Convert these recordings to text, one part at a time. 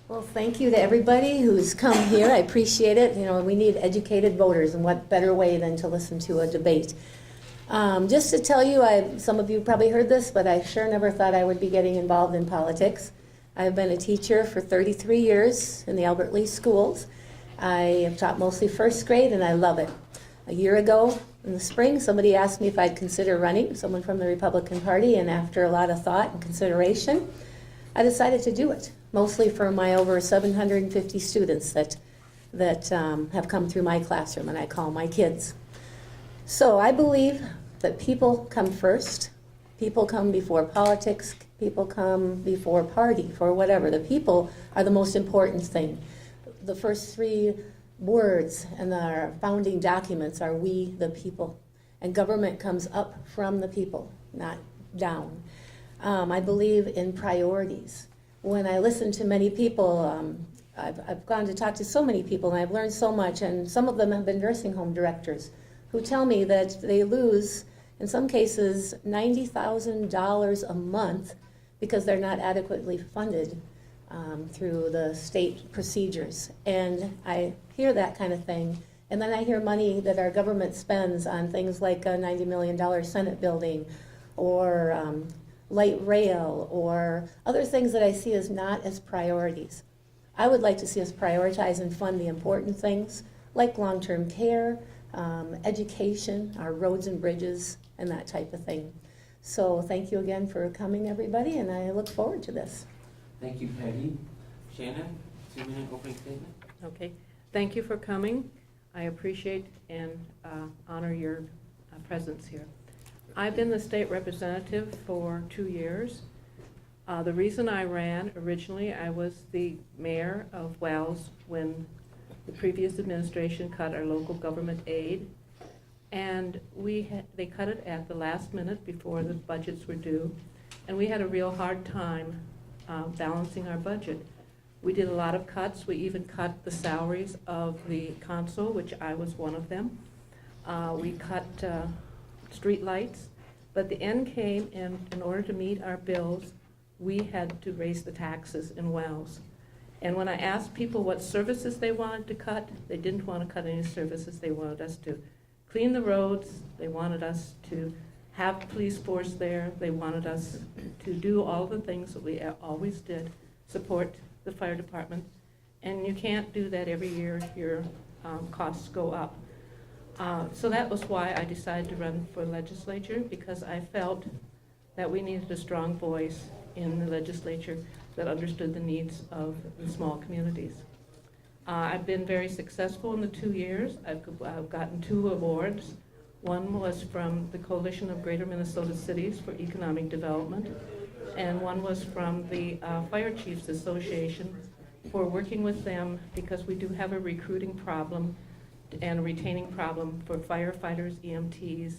Well, thank you to everybody who's come here. I appreciate it. You know, we need educated voters, and what better way than to listen to a debate. Just to tell you, some of you probably heard this, but I sure never thought I would be getting involved in politics. I've been a teacher for 33 years in the Albert Lea schools. I have taught mostly first grade, and I love it. A year ago in the spring, somebody asked me if I'd consider running, someone from the Republican Party, and after a lot of thought and consideration, I decided to do it, mostly for my over 750 students that have come through my classroom, and I call my kids. So I believe that people come first. People come before politics. People come before party, for whatever. The people are the most important thing. The first three words in our founding documents are "we the people." And government comes up from the people, not down. I believe in priorities. When I listen to many people, I've gone to talk to so many people, and I've learned so much, and some of them have been nursing home directors who tell me that they lose, in some cases, $90,000 a month because they're not adequately funded through the state procedures. And I hear that kind of thing, and then I hear money that our government spends on things like a $90 million Senate building, or light rail, or other things that I see as not as priorities. I would like to see us prioritize and fund the important things, like long-term care, education, our roads and bridges, and that type of thing. So thank you again for coming, everybody, and I look forward to this. Thank you, Peggy. Shannon, 2-minute opening statement. Okay. Thank you for coming. I appreciate and honor your presence here. I've been the state representative for 2 years. The reason I ran, originally, I was the mayor of Wells when the previous administration cut our local government aid, and they cut it at the last minute before the budgets were due, and we had a real hard time balancing our budget. We did a lot of cuts. We even cut the salaries of the consul, which I was one of them. We cut street lights, but the end came, and in order to meet our bills, we had to raise the taxes in Wells. And when I asked people what services they wanted to cut, they didn't want to cut any services. They wanted us to clean the roads. They wanted us to have police force there. They wanted us to do all the things that we always did, support the fire department. And you can't do that every year. Your costs go up. So that was why I decided to run for legislature, because I felt that we needed a strong voice in the legislature that understood the needs of the small communities. I've been very successful in the 2 years. I've gotten 2 awards. One was from the Coalition of Greater Minnesota Cities for Economic Development, and one was from the Fire Chiefs Association for working with them, because we do have a recruiting problem and a retaining problem for firefighters, EMTs,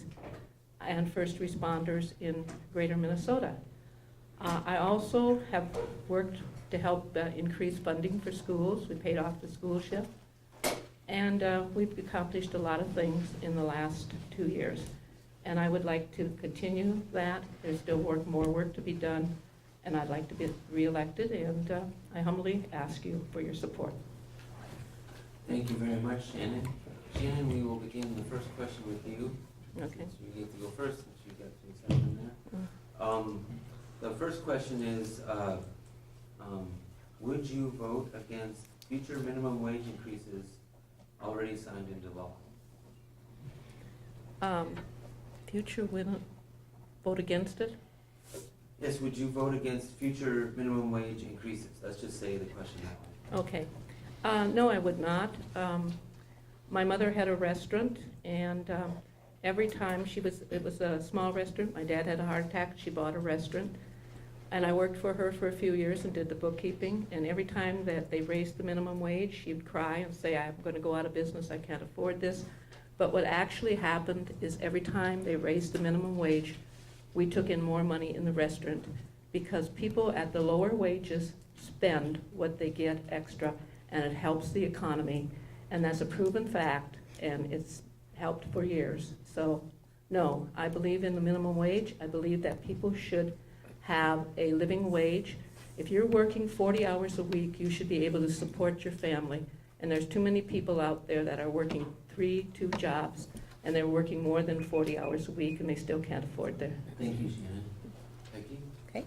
and first responders in Greater Minnesota. I also have worked to help increase funding for schools. We paid off the school shift. And we've accomplished a lot of things in the last 2 years. And I would like to continue that. There's still more work to be done. And I'd like to be reelected. And I humbly ask you for your support. Thank you very much, Shannon. Shannon, we will begin the first question with you. Okay. So you get to go first, since you got to the second there. The first question is, would you vote against future minimum wage increases already signed into law? Future vote against it? Yes, would you vote against future minimum wage increases? Let's just say the question that way. Okay. No, I would not. My mother had a restaurant, and every time it was a small restaurant. My dad had a heart attack. She bought a restaurant. And I worked for her for a few years and did the bookkeeping. And every time that they raised the minimum wage, she would cry and say, I'm going to go out of business. I can't afford this. But what actually happened is every time they raised the minimum wage, we took in more money in the restaurant, because people at the lower wages spend what they get extra, and it helps the economy. And that's a proven fact, and it's helped for years. So no, I believe in the minimum wage. I believe that people should have a living wage, If you're working 40 hours a week, you should be able to support your family. And there's too many people out there that are working 2 jobs, and they're working more than 40 hours a week, and they still can't afford their. Thank you, Shannon. Peggy? Okay.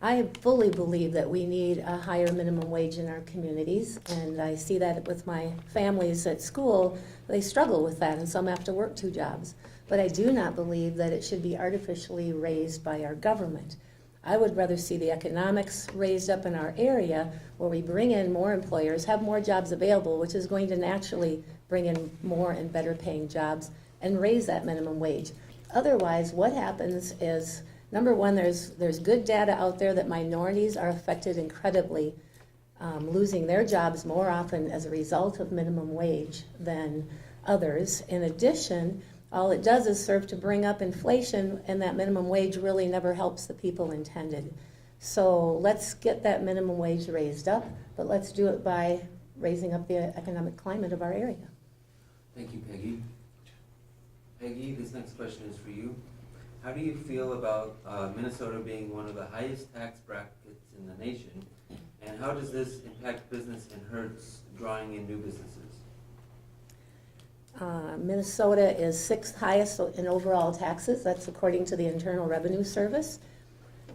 I fully believe that we need a higher minimum wage in our communities, and I see that with my families at school. They struggle with that, and some have to work 2 jobs. But I do not believe that it should be artificially raised by our government. I would rather see the economics raised up in our area where we bring in more employers, have more jobs available, which is going to naturally bring in more and better paying jobs and raise that minimum wage. Otherwise, what happens is, number one, there's good data out there that minorities are affected incredibly, losing their jobs more often as a result of minimum wage than others. In addition, all it does is serve to bring up inflation, and that minimum wage really never helps the people intended. So let's get that minimum wage raised up, but let's do it by raising up the economic climate of our area. Thank you, Peggy. Peggy, this next question is for you. How do you feel about Minnesota being one of the highest tax brackets in the nation? And how does this impact business and hurts drawing in new businesses? Minnesota is 6th highest in overall taxes. That's according to the Internal Revenue Service.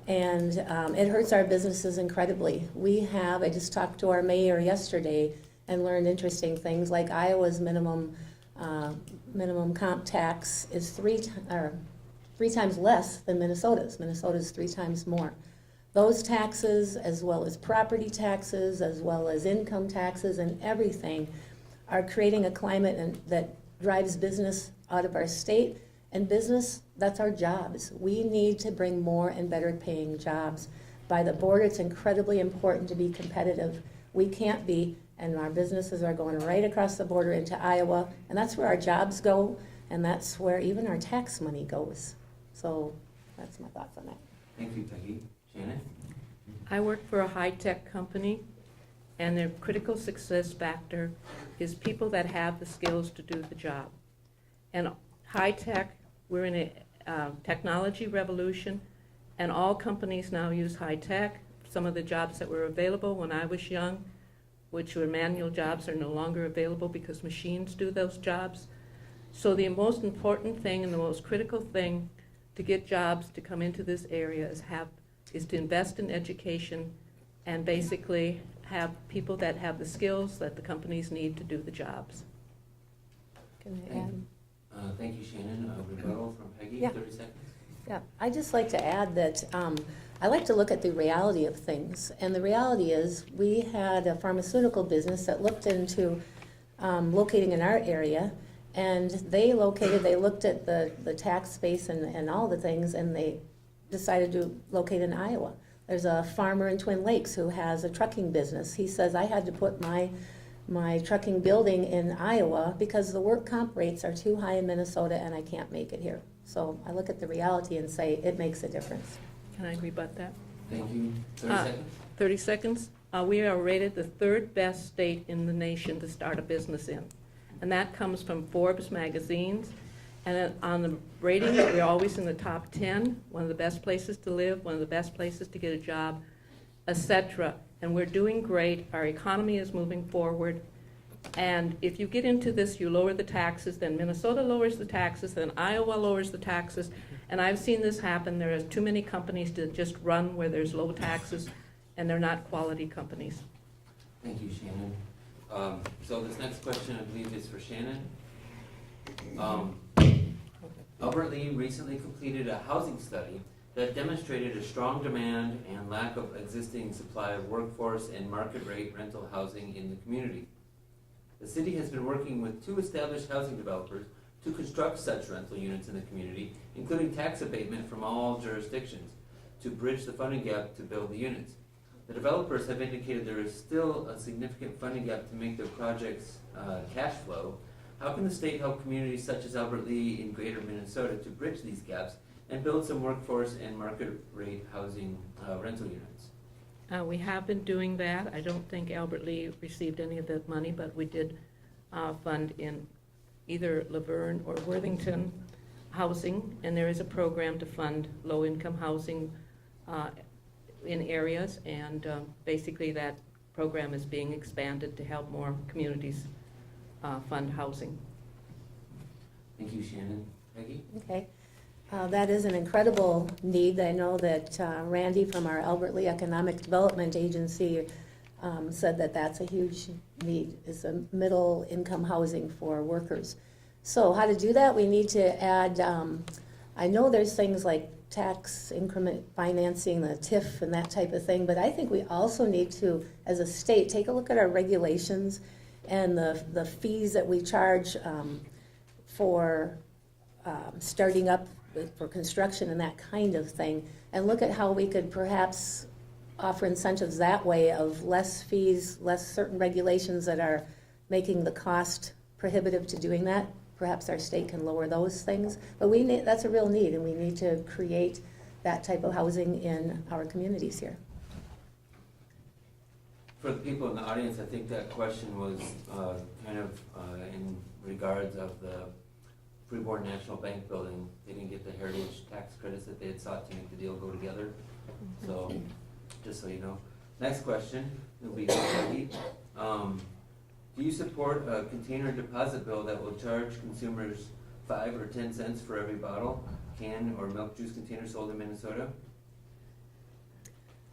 And it hurts our businesses incredibly. I just talked to our mayor yesterday and learned interesting things, like Iowa's minimum comp tax is 3 times less than Minnesota's. Minnesota's 3 times more. Those taxes, as well as property taxes, as well as income taxes and everything, are creating a climate that drives business out of our state. And business, that's our jobs. We need to bring more and better paying jobs. By the border, it's incredibly important to be competitive. We can't be, and our businesses are going right across the border into Iowa, and that's where our jobs go, and that's where even our tax money goes. So that's my thoughts on that. Thank you, Peggy. Shannon? I work for a high-tech company, and their critical success factor is people that have the skills to do the job. And high-tech, we're in a technology revolution, and all companies now use high-tech. Some of the jobs that were available when I was young, which were manual jobs, are no longer available because machines do those jobs. So the most important thing and the most critical thing to get jobs to come into this area is to invest in education and basically have people that have the skills that the companies need to do the jobs. Can I add? Thank you, Shannon. Rebuttal from Peggy, Yeah. 30 seconds. Yeah, I'd just like to add that I like to look at the reality of things. And the reality is we had a pharmaceutical business that looked into locating in our area, and they looked at the tax space and all the things, and they decided to locate in Iowa. There's a farmer in Twin Lakes who has a trucking business. He says, I had to put my trucking building in Iowa because the work comp rates are too high in Minnesota and I can't make it here. So I look at the reality and say it makes a difference. Can I rebut that? Thank you. 30 seconds. 30 seconds. We are rated the 3rd best state in the nation to start a business in. And that comes from Forbes magazines. And on the ratings, we're always in the top 10, one of the best places to live, one of the best places to get a job, etc. And we're doing great. Our economy is moving forward. And if you get into this, you lower the taxes, then Minnesota lowers the taxes, then Iowa lowers the taxes. And I've seen this happen. There are too many companies to just run where there's low taxes, and they're not quality companies. Thank you, Shannon. So this next question, I believe, is for Shannon. Albert Lea recently completed a housing study that demonstrated a strong demand and lack of existing supply of workforce and market rate rental housing in the community. The city has been working with 2 established housing developers to construct such rental units in the community, including tax abatement from all jurisdictions, to bridge the funding gap to build the units. The developers have indicated there is still a significant funding gap to make their projects cash flow. How can the state help communities such as Albert Lea in greater Minnesota to bridge these gaps and build some workforce and market rate housing rental units? We have been doing that. I don't think Albert Lea received any of that money, but we did fund in either Laverne or Worthington housing, and there is a program to fund low-income housing in areas, and basically that program is being expanded to help more communities fund housing. Thank you, Shannon. Peggy? Okay. That is an incredible need. I know that Randy from our Albert Lea Economic Development Agency said that that's a huge need, is a middle income housing for workers. So how to do that? We need to add, I know there's things like tax increment financing, the TIF and that type of thing, but I think we also need to, as a state, take a look at our regulations and the fees that we charge for starting up for construction and that kind of thing, and look at how we could perhaps offer incentives that way of less fees, less certain regulations that are making the cost prohibitive to doing that. Perhaps our state can lower those things, but that's a real need, and we need to create that type of housing in our communities here. For the people in the audience, I think that question was kind of in regards of the Freeborn National Bank building. They didn't get the heritage tax credits that they had sought to make the deal go together. So, just so you know. Next question will be for Peggy. Do you support a container deposit bill that will charge consumers 5 or 10 cents for every bottle, can, or milk juice container sold in Minnesota?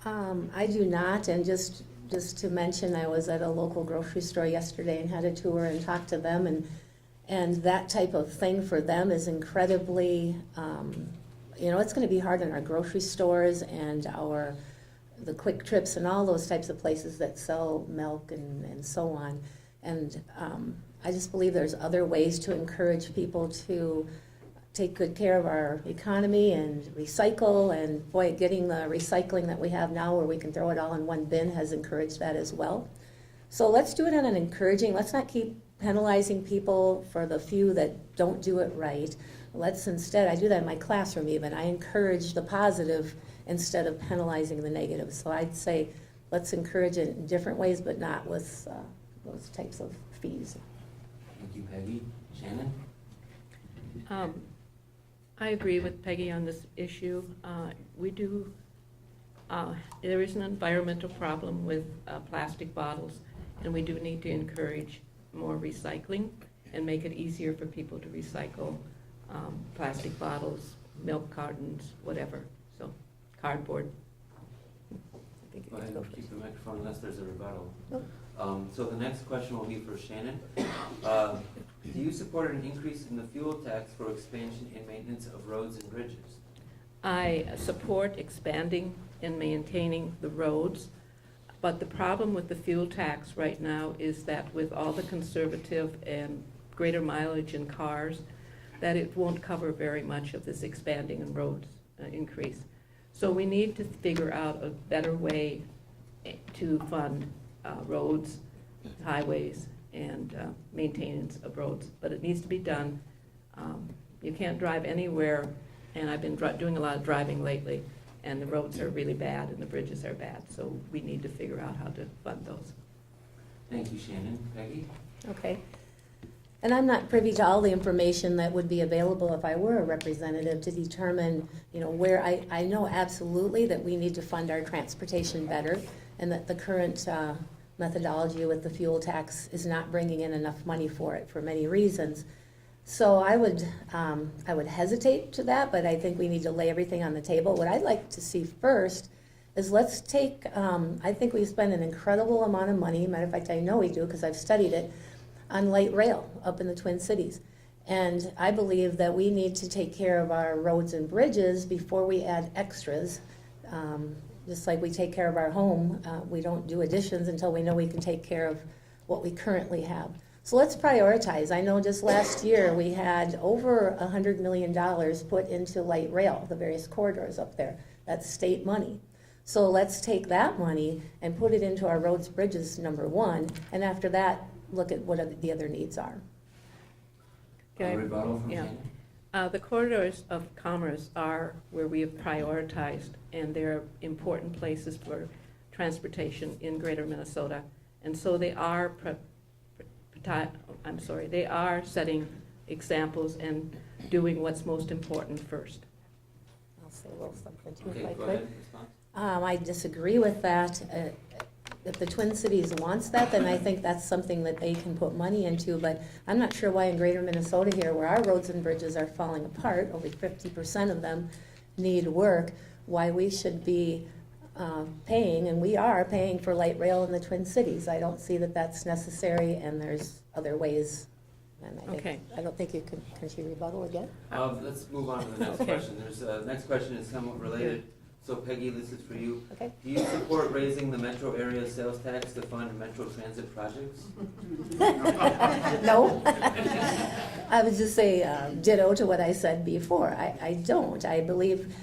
I do not, and just to mention, I was at a local grocery store yesterday and had a tour and talked to them, and that type of thing for them is incredibly, it's going to be hard in our grocery stores and the Quick Trips and all those types of places that sell milk and so on. And I just believe there's other ways to encourage people to take good care of our economy and recycle, and boy, getting the recycling that we have now where we can throw it all in one bin has encouraged that as well. So let's do it on an encouraging, let's not keep penalizing people for the few that don't do it right. Let's instead, I do that in my classroom even, I encourage the positive instead of penalizing the negative. So I'd say let's encourage it in different ways, but not with those types of fees. Thank you, Peggy. Shannon? I agree with Peggy on this issue. There is an environmental problem with plastic bottles, and we do need to encourage more recycling and make it easier for people to recycle plastic bottles, milk cartons, whatever. So, cardboard. Go ahead and keep the microphone unless there's a rebuttal. Nope. So the next question will be for Shannon. Do you support an increase in the fuel tax for expansion and maintenance of roads and bridges? I support expanding and maintaining the roads, but the problem with the fuel tax right now is that with all the conservative and greater mileage in cars, that it won't cover very much of this expanding and roads increase. So we need to figure out a better way to fund roads, highways, and maintenance of roads. But it needs to be done. You can't drive anywhere, and I've been doing a lot of driving lately, and the roads are really bad and the bridges are bad. So we need to figure out how to fund those. Thank you, Shannon. Peggy? Okay. And I'm not privy to all the information that would be available if I were a representative to determine, where I know absolutely that we need to fund our transportation better, and that the current methodology with the fuel tax is not bringing in enough money for it for many reasons. So I would hesitate to that, but I think we need to lay everything on the table. What I'd like to see first is let's take, I think we spend an incredible amount of money, matter of fact I know we do because I've studied it, on light rail up in the Twin Cities. And I believe that we need to take care of our roads and bridges before we add extras. Just like we take care of our home, we don't do additions until we know we can take care of what we currently have. So let's prioritize. I know just last year we had over $100 million put into light rail, the various corridors up there. That's state money. So let's take that money and put it into our roads, bridges, number one, and after that, look at what the other needs are. A rebuttal from Yeah. Shannon? The corridors of commerce are where we have prioritized, and they're important places for transportation in greater Minnesota. And so they are they are setting examples and doing what's most important first. I'll say a little something too Okay, if I go could. ahead. Response. I disagree with that. If the Twin Cities wants that, then I think that's something that they can put money into, but I'm not sure why in greater Minnesota here, where our roads and bridges are falling apart, over 50% of them need work, why we should be paying, and we are paying for light rail in the Twin Cities. I don't see that that's necessary, and there's other ways. And I don't think you can she rebuttal again? Let's move on to the next question. Next question is somewhat related. So Peggy, this is for you. Okay. Do you support raising the metro area sales tax to fund metro transit projects? No. I would just say ditto to what I said before. I don't. I believe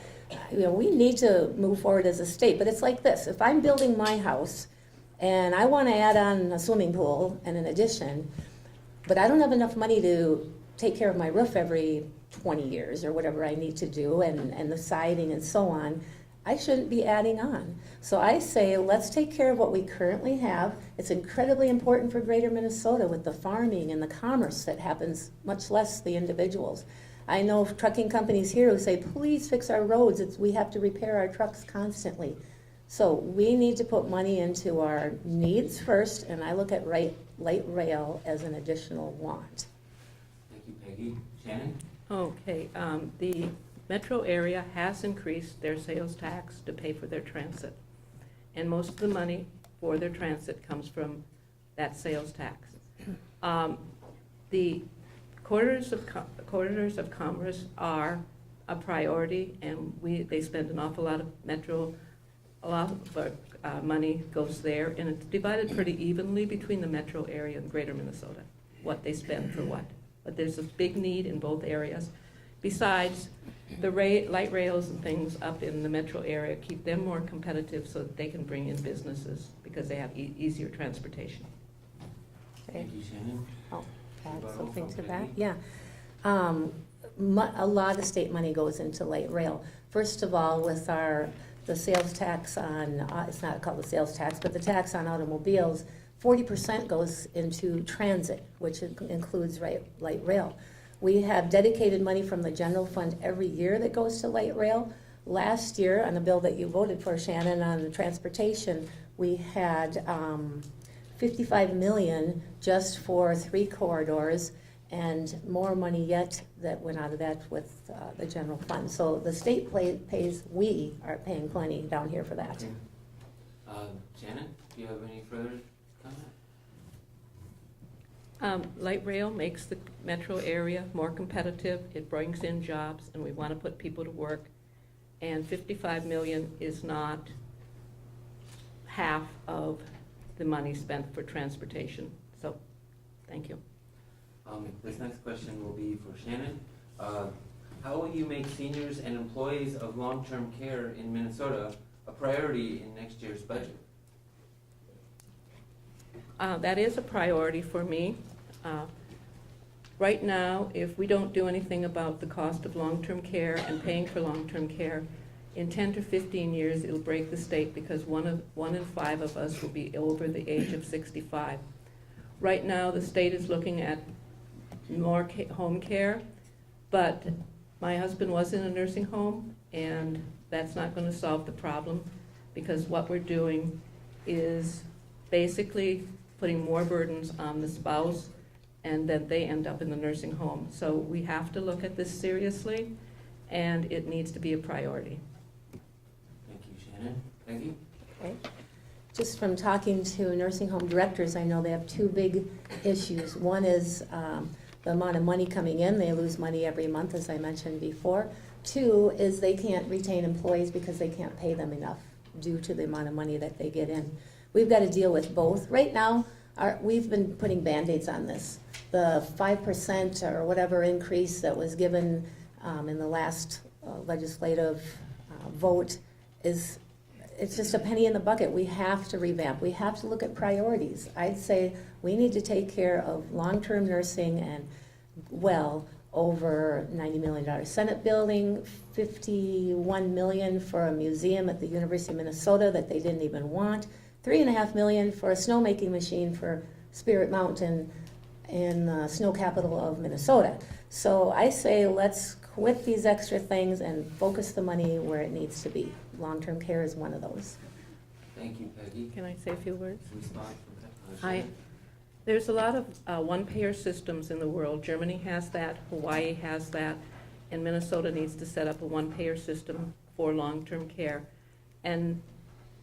we need to move forward as a state, but it's like this. If I'm building my house and I want to add on a swimming pool and an addition, but I don't have enough money to take care of my roof every 20 years or whatever I need to do, and the siding and so on, I shouldn't be adding on. So I say, let's take care of what we currently have. It's incredibly important for greater Minnesota with the farming and the commerce that happens, much less the individuals. I know of trucking companies here who say, please fix our roads. We have to repair our trucks constantly. So we need to put money into our needs first, and I look at light rail as an additional want. Thank you, Peggy. Shannon? Okay, the metro area has increased their sales tax to pay for their transit. And most of the money for their transit comes from that sales tax. The corridors of commerce are a priority, and they spend an awful lot of a lot of money goes there, and it's divided pretty evenly between the metro area and greater Minnesota, what they spend for what. But there's a big need in both areas. Besides, the light rails and things up in the metro area keep them more competitive so that they can bring in businesses because they have easier transportation. Okay. Thank you, Shannon. I'll add something to that. Yeah. A lot of state money goes into light rail. First of all, with the sales tax on, it's not called the sales tax, but the tax on automobiles, 40% goes into transit, which includes light rail. We have dedicated money from the general fund every year that goes to light rail. Last year, on the bill that you voted for, Shannon, on the transportation, we had $55 million just for 3 corridors, and more money yet that went out of that with the general fund. So the state pays, we are paying plenty down here for that. Shannon, do you have any further comment? Light rail makes the metro area more competitive. It brings in jobs, and we want to put people to work. And $55 million is not half of the money spent for transportation. So, thank you. This next question will be for Shannon. How will you make seniors and employees of long-term care in Minnesota a priority in next year's budget? That is a priority for me. Right now, if we don't do anything about the cost of long-term care and paying for long-term care, in 10 to 15 years, it'll break the state because one in 5 of us will be over the age of 65. Right now, the state is looking at more home care, but my husband was in a nursing home, and that's not going to solve the problem because what we're doing is basically putting more burdens on the spouse, and then they end up in the nursing home. So we have to look at this seriously, and it needs to be a priority. Thank you, Shannon. Peggy? Okay. Just from talking to nursing home directors, I know they have 2 big issues. One is the amount of money coming in. They lose money every month, as I mentioned before. 2 is they can't retain employees because they can't pay them enough due to the amount of money that they get in. We've got to deal with both. Right now, we've been putting Band-Aids on this. The 5% or whatever increase that was given in the last legislative vote it's just a penny in the bucket. We have to revamp. We have to look at priorities. I'd say we need to take care of long-term nursing and over $90 million Senate building, $51 million for a museum at the University of Minnesota that they didn't even want, $3.5 million for a snowmaking machine for Spirit Mountain in the snow capital of Minnesota. So I say let's quit these extra things and focus the money where it needs to be. long-term care is one of those. Thank you, Peggy. Can I say a few words? Response from Shannon? There's a lot of one-payer systems in the world. Germany has that, Hawaii has that, and Minnesota needs to set up a one-payer system for long-term care. And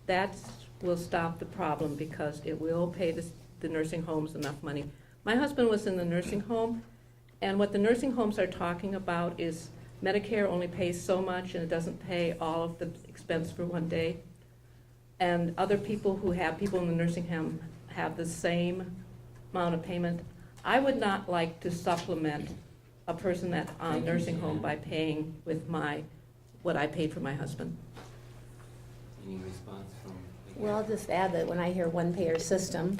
that will stop the problem because it will pay the nursing homes enough money. My husband was in the nursing home, and what the nursing homes are talking about is Medicare only pays so much and it doesn't pay all of the expense for one day. And other people who have people in the nursing home have the same amount of payment. I would not like to supplement a person that's on Thank you, nursing home Shannon. by paying with what I paid for my husband. Any response from Peggy? Well, I'll just add that when I hear one-payer system,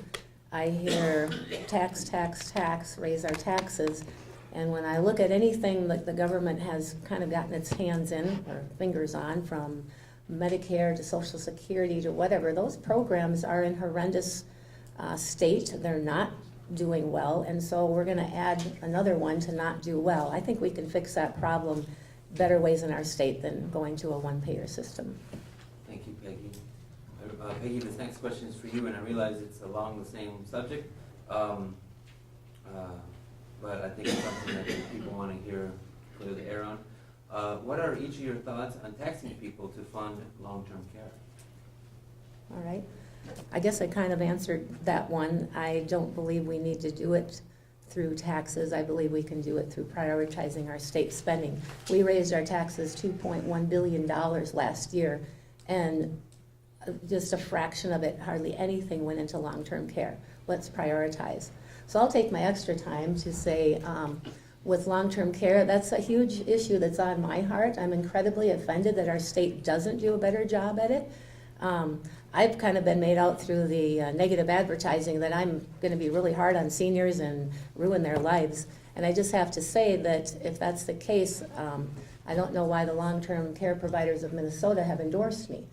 I hear tax, tax, tax, raise our taxes. And when I look at anything that the government has kind of gotten its hands in, or fingers on, from Medicare to Social Security to whatever, those programs are in horrendous state. They're not doing well, and so we're going to add another one to not do well. I think we can fix that problem better ways in our state than going to a one-payer system. Thank you, Peggy. Peggy, this next question is for you, and I realize it's along the same subject, but I think it's something that people want to hear clear the air on. What are each of your thoughts on taxing people to fund long-term care? All right. I guess I kind of answered that one. I don't believe we need to do it through taxes. I believe we can do it through prioritizing our state spending. We raised our taxes $2.1 billion last year, and just a fraction of it, hardly anything, went into long-term care. Let's prioritize. So I'll take my extra time to say, with long-term care, that's a huge issue that's on my heart. I'm incredibly offended that our state doesn't do a better job at it. I've kind of been made out through the negative advertising that I'm going to be really hard on seniors and ruin their lives. And I just have to say that if that's the case, I don't know why the long-term care providers of Minnesota have endorsed me.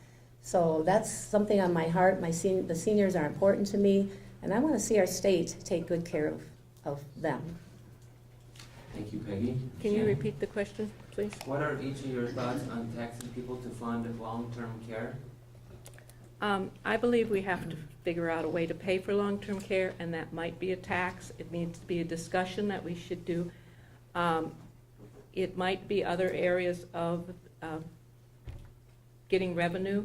So that's something on my heart. The seniors are important to me, and I want to see our state take good care of them. Thank you, Peggy. Can you Shannon? repeat the question, please? What are each of your thoughts on taxing people to fund long-term care? I believe we have to figure out a way to pay for long-term care, and that might be a tax. It needs to be a discussion that we should do. It might be other areas of getting revenue.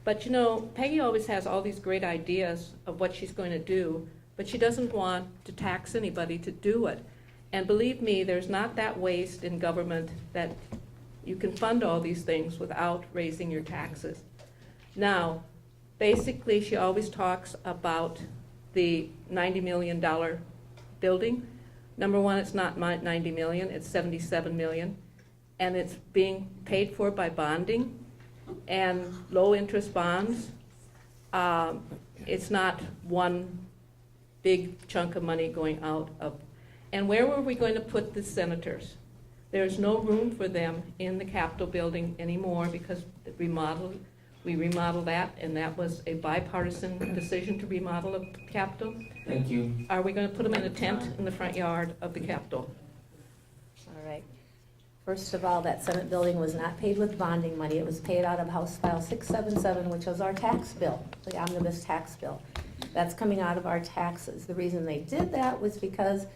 But you know, Peggy always has all these great ideas of what she's going to do, but she doesn't want to tax anybody to do it. And believe me, there's not that waste in government that you can fund all these things without raising your taxes. Now, basically, she always talks about the $90 million building. Number one, it's not $90 million, it's $77 million. And it's being paid for by bonding and low-interest bonds. It's not one big chunk of money going out of. And where were we going to put the senators? There's no room for them in the Capitol building anymore because we remodeled that, and that was a bipartisan decision to remodel the Capitol. Thank you. Are we going to put them in a tent in the front yard of the Capitol? All right. First of all, that Senate building was not paid with bonding money. It was paid out of House File 677, which was our tax bill, the omnibus tax bill. That's coming out of our taxes. The reason they did that was because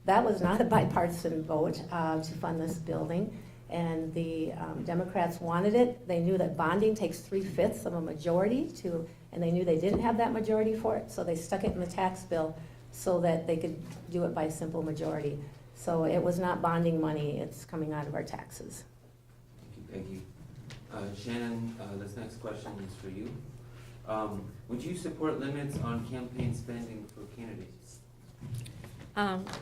that was not a bipartisan vote to fund this building, and the Democrats wanted it. They knew that bonding takes 3/5 of a majority and they knew they didn't have that majority for it, so they stuck it in the tax bill so that they could do it by simple majority. So it was not bonding money, it's coming out of our taxes. Thank you, Peggy. Shannon, this next question is for you. Would you support limits on campaign spending for candidates?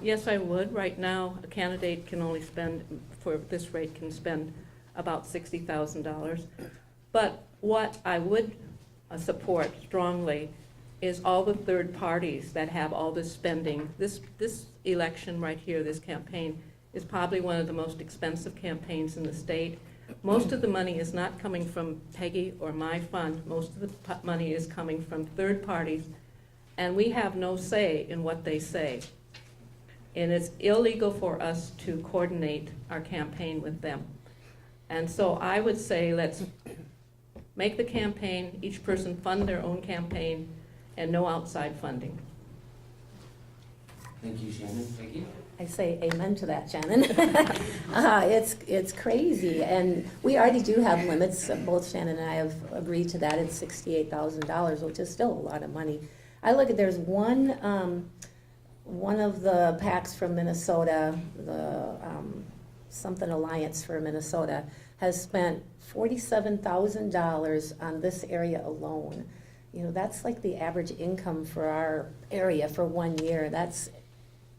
Yes, I would. Right now, a candidate can only spend, for this rate, can spend about $60,000. But what I would support strongly is all the third parties that have all this spending. This election right here, this campaign, is probably one of the most expensive campaigns in the state. Most of the money is not coming from Peggy or my fund. Most of the money is coming from third parties, and we have no say in what they say. And it's illegal for us to coordinate our campaign with them. And so I would say let's make the campaign, each person fund their own campaign, and no outside funding. Thank you, Shannon. Peggy? I say amen to that, Shannon. It's crazy, and we already do have limits. Both Shannon and I have agreed to that. It's $68,000, which is still a lot of money. I look at, there's one of the PACs from Minnesota, the something Alliance for Minnesota, has spent $47,000 on this area alone. You know, that's like the average income for our area for 1 year. That's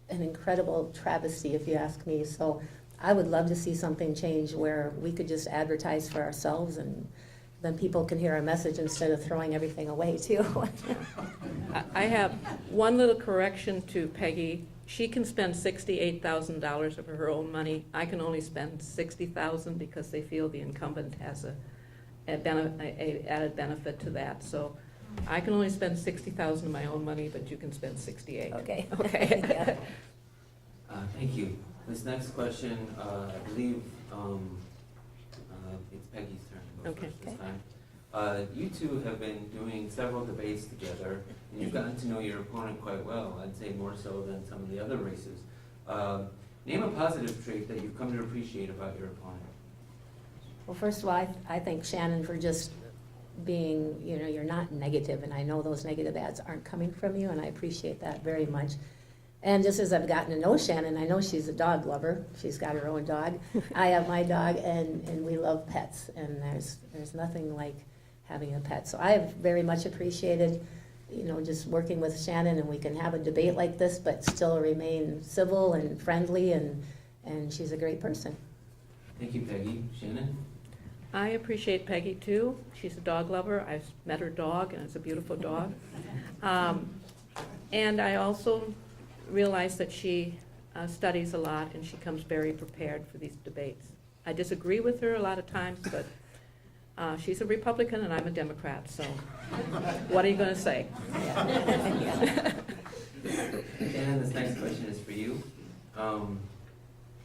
an incredible travesty, if you ask me. So I would love to see something change where we could just advertise for ourselves, and then people can hear our message instead of throwing everything away too. I have one little correction to Peggy. She can spend $68,000 of her own money. I can only spend $60,000 because they feel the incumbent has a added benefit to that. So I can only spend $60,000 of my own money, but you can spend 68. Okay. Okay. Yeah. Thank you. This next question, I believe it's Peggy's turn to go Okay. first this time. You two have been doing several debates together, and you've gotten to know your opponent quite well, I'd say more so than some of the other races. Name a positive trait that you've come to appreciate about your opponent. Well, first of all, I thank Shannon for just being, you know, you're not negative, and I know those negative ads aren't coming from you, and I appreciate that very much. And just as I've gotten to know Shannon, I know she's a dog lover. She's got her own dog. I have my dog, and we love pets, and there's nothing like having a pet. So I have very much appreciated, you know, just working with Shannon, and we can have a debate like this, but still remain civil and friendly, and she's a great person. Thank you, Peggy. Shannon? I appreciate Peggy too. She's a dog lover. I've met her dog, and it's a beautiful dog. And I also realize that she studies a lot, and she comes very prepared for these debates. I disagree with her a lot of times, but she's a Republican and I'm a Democrat, so what are you going to say? Shannon, this next question is for you.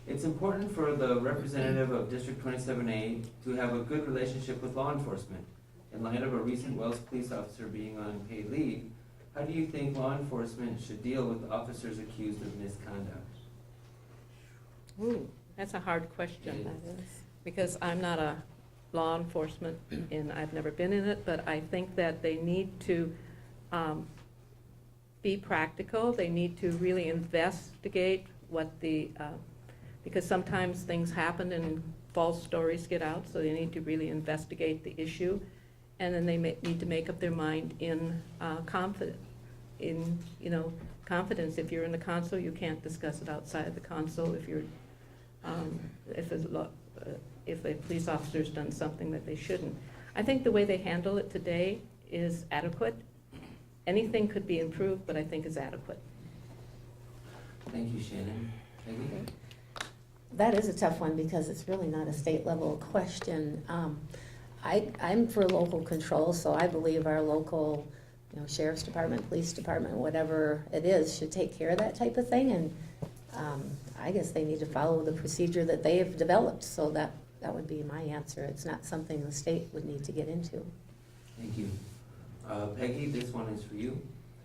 It's important for the representative of District 27A to have a good relationship with law enforcement. In light of a recent Wells police officer being on paid leave, how do you think law enforcement should deal with officers accused of misconduct? Ooh, that's a hard question, because I'm not a law enforcement, and I've never been in it, but I think that they need to be practical. They need to really investigate what because sometimes things happen and false stories get out, so they need to really investigate the issue, and then they need to make up their mind in confidence. If you're in the console, you can't discuss it outside the console. If you're if a police officer's done something that they shouldn't. I think the way they handle it today is adequate. Anything could be improved, but I think is adequate. Thank you, Shannon. Peggy? That is a tough one because it's really not a state level question. I'm for local control, so I believe our local, sheriff's department, police department, whatever it is, should take care of that type of thing. And I guess they need to follow the procedure that they have developed. So that would be my answer. It's not something the state would need to get into. Thank you. Peggy, this one is for you.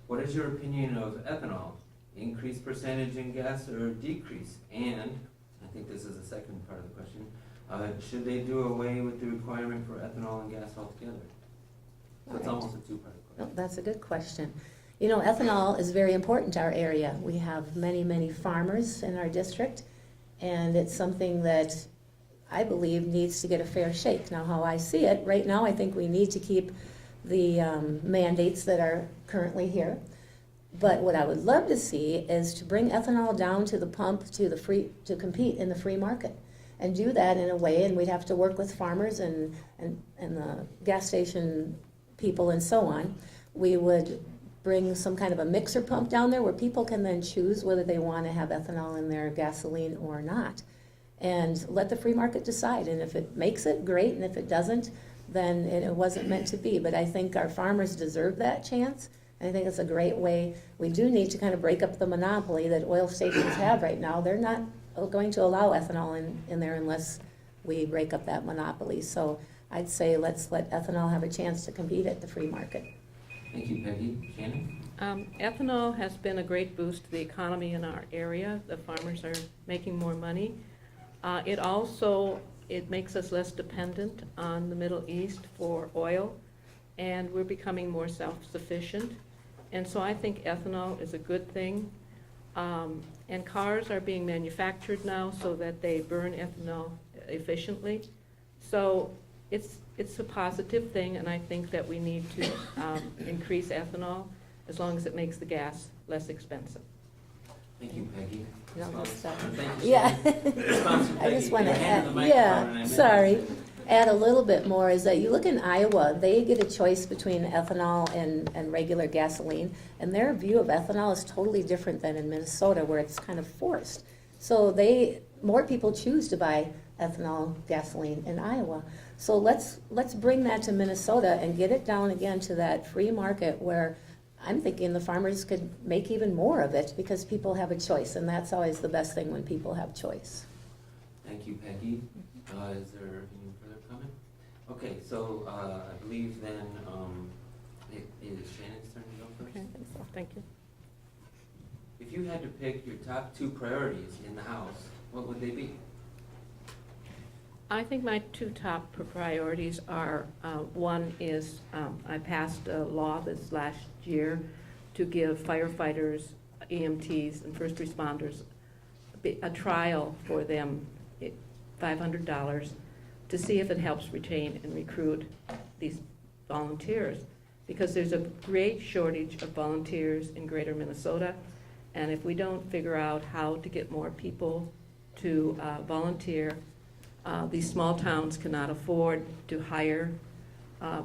What is your opinion of ethanol? Increased percentage in gas or decrease? And, I think this is the second part of the question, should they do away with the requirement for ethanol and gas altogether? So it's almost a two-part question. No, that's a good question. Ethanol is very important to our area. We have many, many farmers in our district, and it's something that I believe needs to get a fair shake. Now, how I see it, right now I think we need to keep the mandates that are currently here. But what I would love to see is to bring ethanol down to the pump to compete in the free market, and do that in a way, and we'd have to work with farmers and the gas station people and so on. We would bring some kind of a mixer pump down there where people can then choose whether they want to have ethanol in their gasoline or not, and let the free market decide. And if it makes it, great, and if it doesn't, then it wasn't meant to be. But I think our farmers deserve that chance. I think it's a great way. We do need to kind of break up the monopoly that oil stations have right now. They're not going to allow ethanol in there unless we break up that monopoly. So I'd say let's let ethanol have a chance to compete at the free market. Thank you, Peggy. Shannon? Ethanol has been a great boost to the economy in our area. The farmers are making more money. It makes us less dependent on the Middle East for oil, and we're becoming more self-sufficient. And so I think ethanol is a good thing. And cars are being manufactured now so that they burn ethanol efficiently. So it's a positive thing, and I think that we need to increase ethanol as long as it makes the gas less expensive. Thank you, Peggy. No, that's not- Thank you, Yeah. Shannon. Response from I just Peggy. want to Your hand on the add, microphone, and I yeah, missed sorry, it. add a little bit more, is that you look in Iowa, they get a choice between ethanol and regular gasoline, and their view of ethanol is totally different than in Minnesota, where it's kind of forced. So more people choose to buy ethanol gasoline in Iowa. So let's bring that to Minnesota and get it down again to that free market where I'm thinking the farmers could make even more of it because people have a choice, and that's always the best thing when people have choice. Thank you, Peggy. Is there any further comment? Okay, so I believe then it is Shannon's turn to go first. Okay, thank you. If you had to pick your top 2 priorities in the House, what would they be? I think my 2 top priorities are, one is I passed a law this last year to give firefighters, EMTs, and first responders a trial for them, $500, to see if it helps retain and recruit these volunteers. Because there's a great shortage of volunteers in greater Minnesota, and if we don't figure out how to get more people to volunteer, these small towns cannot afford to hire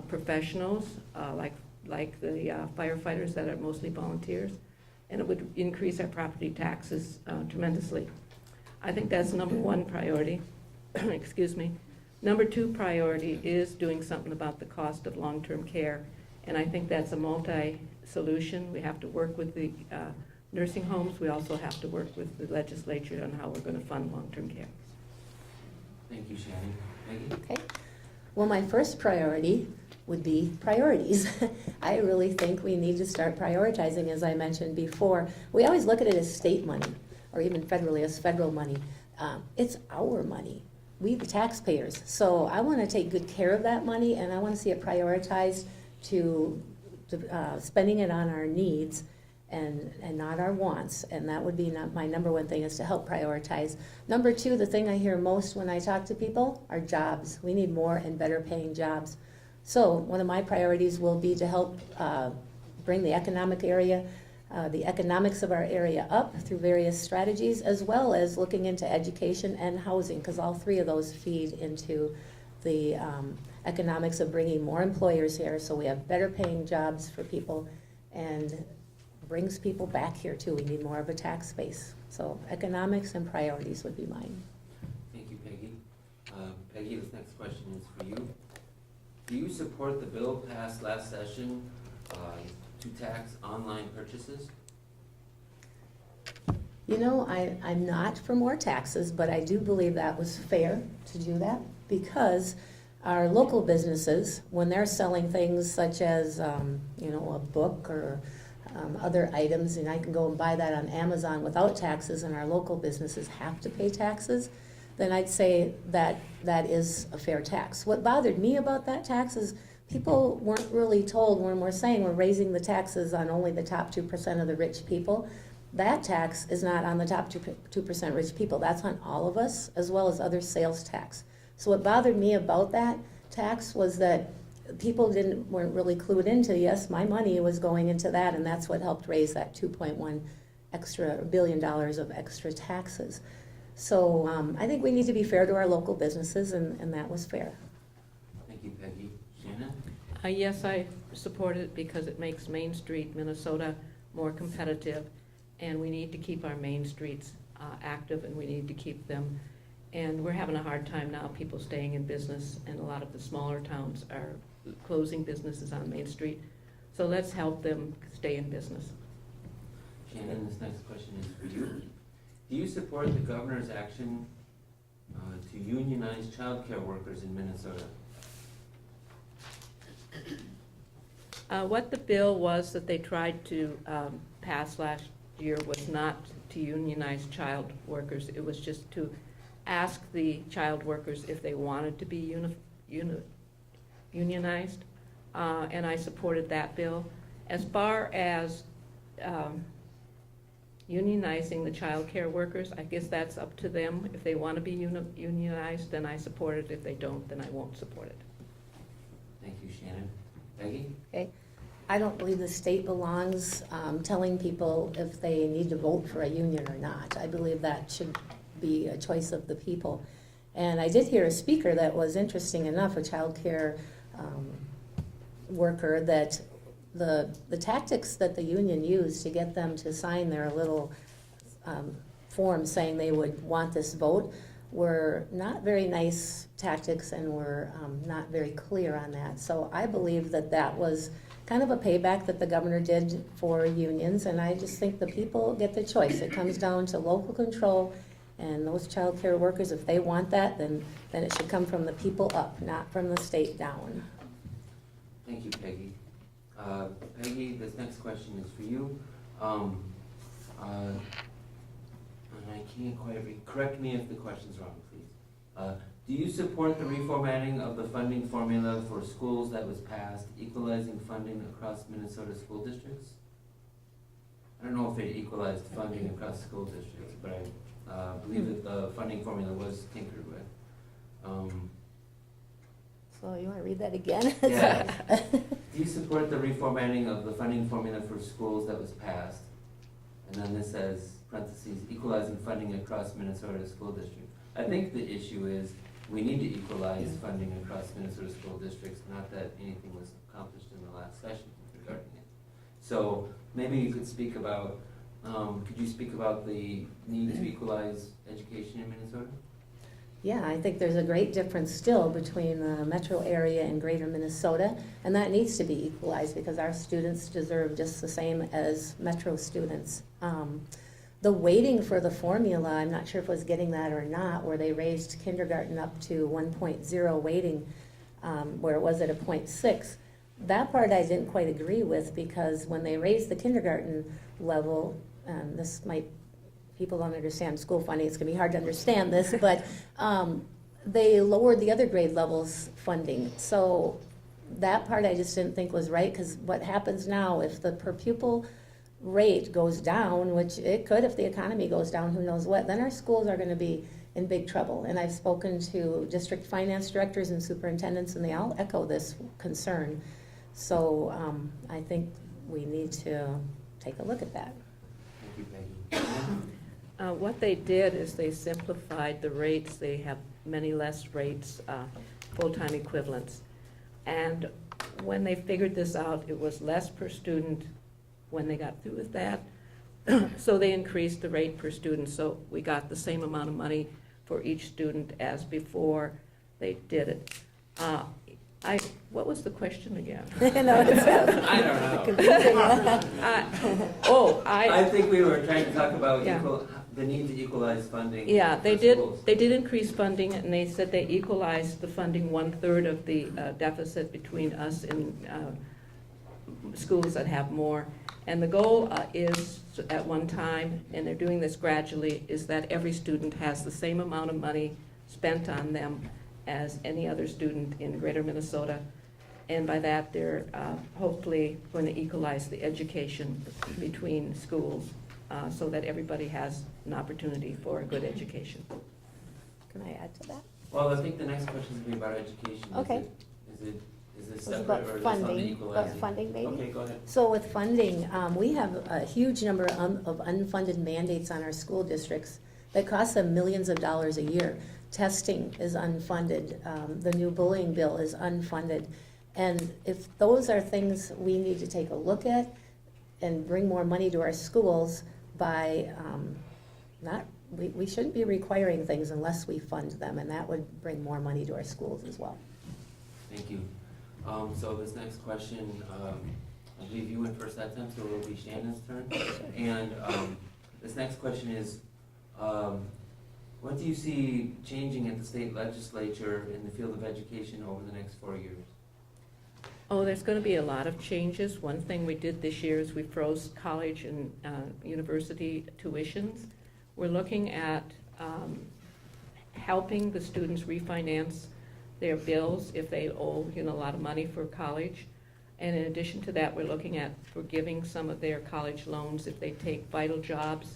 professionals like the firefighters that are mostly volunteers, and it would increase our property taxes tremendously. I think that's number 1 priority. Excuse me. Number 2 priority is doing something about the cost of long-term care, and I think that's a multi-solution. We have to work with the nursing homes. We also have to work with the legislature on how we're going to fund long-term care. Thank you, Shannon. Peggy? Okay. Well, my first priority would be priorities. I really think we need to start prioritizing, as I mentioned before. We always look at it as state money, or even federally as federal money. It's our money. We, the taxpayers. So I want to take good care of that money, and I want to see it prioritized to spending it on our needs and not our wants. And that would be my number 1 thing, is to help prioritize. Number 2, the thing I hear most when I talk to people are jobs. We need more and better paying jobs. So one of my priorities will be to help bring the the economics of our area up through various strategies, as well as looking into education and housing, because all 3 of those feed into the economics of bringing more employers here, so we have better paying jobs for people, and brings people back here too. We need more of a tax base. So economics and priorities would be mine. Thank you, Peggy. Peggy, this next question is for you. Do you support the bill passed last session to tax online purchases? You know, I'm not for more taxes, but I do believe that was fair to do that, because our local businesses, when they're selling things such as, a book or other items, and I can go and buy that on Amazon without taxes, and our local businesses have to pay taxes, then I'd say that is a fair tax. What bothered me about that tax is people weren't really told when we're saying we're raising the taxes on only the top 2% of the rich people. That tax is not on the top 2% rich people. That's on all of us, as well as other sales tax. So what bothered me about that tax was that people weren't really clued into, yes, my money was going into that, and that's what helped raise that $2.1 billion of extra taxes. So I think we need to be fair to our local businesses, and that was fair. Thank you, Peggy. Shannon? Yes, I support it because it makes Main Street, Minnesota, more competitive, and we need to keep our main streets active, and we need to keep them. And we're having a hard time now, people staying in business, and a lot of the smaller towns are closing businesses on Main Street. So let's help them stay in business. Shannon, this next question is for you. Do you support the governor's action to unionize child care workers in Minnesota? What the bill was that they tried to pass last year was not to unionize child workers. It was just to ask the child workers if they wanted to be unionized, and I supported that bill. As far as unionizing the child care workers, I guess that's up to them. If they want to be unionized, then I support it. If they don't, then I won't support it. Thank you, Shannon. Peggy? Okay. I don't believe the state belongs telling people if they need to vote for a union or not. I believe that should be a choice of the people. And I did hear a speaker that was interesting enough, a child care worker, that the tactics that the union used to get them to sign their little form saying they would want this vote were not very nice tactics and were not very clear on that. So I believe that that was kind of a payback that the governor did for unions, and I just think the people get the choice. It comes down to local control, and those child care workers, if they want that, then it should come from the people up, not from the state down. Thank you, Peggy. Peggy, this next question is for you. And I can't quite read. Correct me if the question's wrong, please. Do you support the reformatting of the funding formula for schools that was passed, equalizing funding across Minnesota school districts? I don't know if it equalized funding across school districts, but I believe that the funding formula was tinkered with. So you want to read that again? Yeah. Do you support the reformatting of the funding formula for schools that was passed? And then this says, parentheses, equalizing funding across Minnesota school districts. I think the issue is we need to equalize funding across Minnesota school districts, not that anything was accomplished in the last session regarding it. So maybe you could speak about, could you speak about the need to equalize education in Minnesota? Yeah, I think there's a great difference still between the metro area and greater Minnesota, and that needs to be equalized because our students deserve just the same as metro students. The weighting for the formula, I'm not sure if I was getting that or not, where they raised kindergarten up to 1.0 weighting, where it was at a 0.6. That part I didn't quite agree with because when they raised the kindergarten level, this might, people don't understand school funding, it's gonna be hard to understand this, but they lowered the other grade levels funding. So that part I just didn't think was right, because what happens now if the per pupil rate goes down, which it could if the economy goes down, who knows what, then our schools are gonna be in big trouble. And I've spoken to district finance directors and superintendents, and they all echo this concern. So I think we need to take a look at that. Thank you, Peggy. What they did is they simplified the rates. They have many less rates, full-time equivalents. And when they figured this out, it was less per student when they got through with that. So they increased the rate per student, so we got the same amount of money for each student as before they did it. What was the question again? I don't know. I think we were trying to talk about Yeah. the need to equalize funding. Yeah, they for did. schools. They did increase funding, and they said they equalized the funding 1/3 of the deficit between us and schools that have more. And the goal is at one time, and they're doing this gradually, is that every student has the same amount of money spent on them as any other student in greater Minnesota. And by that, they're hopefully going to equalize the education between schools so that everybody has an opportunity for a good education. Can I add to that? Well, I think the next question is going to be about education. Okay. Is it It's separate about or is this on the funding, equalizing? funding maybe? Okay, go ahead. So with funding, we have a huge number of unfunded mandates on our school districts that cost them millions of dollars a year. Testing is unfunded, the new bullying bill is unfunded. And if those are things we need to take a look at and bring more money to our schools by we shouldn't be requiring things unless we fund them, and that would bring more money to our schools as well. Thank you. So this next question, I believe you went first that time, so it will be Shannon's turn. And this next question is, what do you see changing at the state legislature in the field of education over the next 4 years? Oh, there's going to be a lot of changes. One thing we did this year is we froze college and university tuitions. We're looking at helping the students refinance their bills if they owe, a lot of money for college. And in addition to that, we're looking at forgiving some of their college loans if they take vital jobs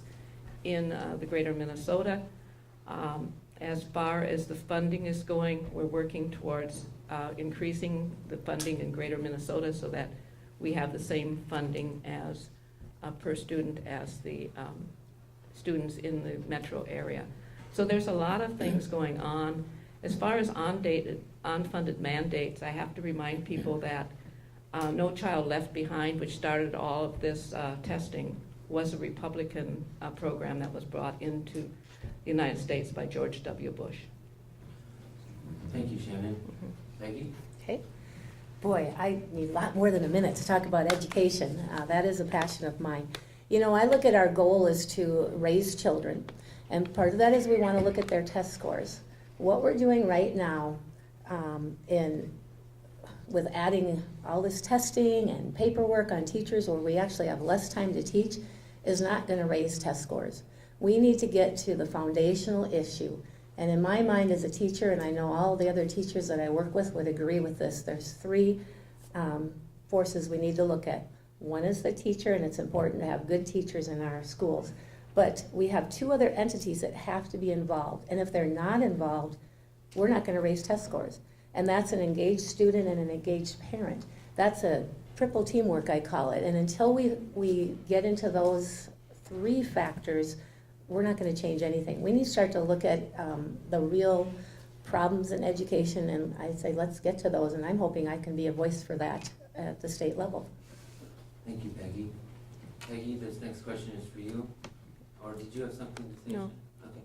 in the greater Minnesota. As far as the funding is going, we're working towards increasing the funding in greater Minnesota so that we have the same funding as per student as the students in the metro area. So there's a lot of things going on. As far as unfunded mandates, I have to remind people that No Child Left Behind, which started all of this testing, was a Republican program that was brought into the United States by George W. Bush. Thank you, Shannon. Peggy? Okay. Boy, I need a lot more than a minute to talk about education. That is a passion of mine. I look at our goal is to raise children, and part of that is we want to look at their test scores. What we're doing right now with adding all this testing and paperwork on teachers where we actually have less time to teach is not going to raise test scores. We need to get to the foundational issue. And in my mind as a teacher, and I know all the other teachers that I work with would agree with this, there's three forces we need to look at. One is the teacher, and it's important to have good teachers in our schools. But we have two other entities that have to be involved. And if they're not involved, we're not going to raise test scores. And that's an engaged student and an engaged parent. That's a triple teamwork, I call it. And until we get into those three factors, we're not going to change anything. We need to start to look at the real problems in education, and I say let's get to those, and I'm hoping I can be a voice for that at the state level. Thank you, Peggy. Peggy, this next question is for you. Or did you have something to say? No. Okay.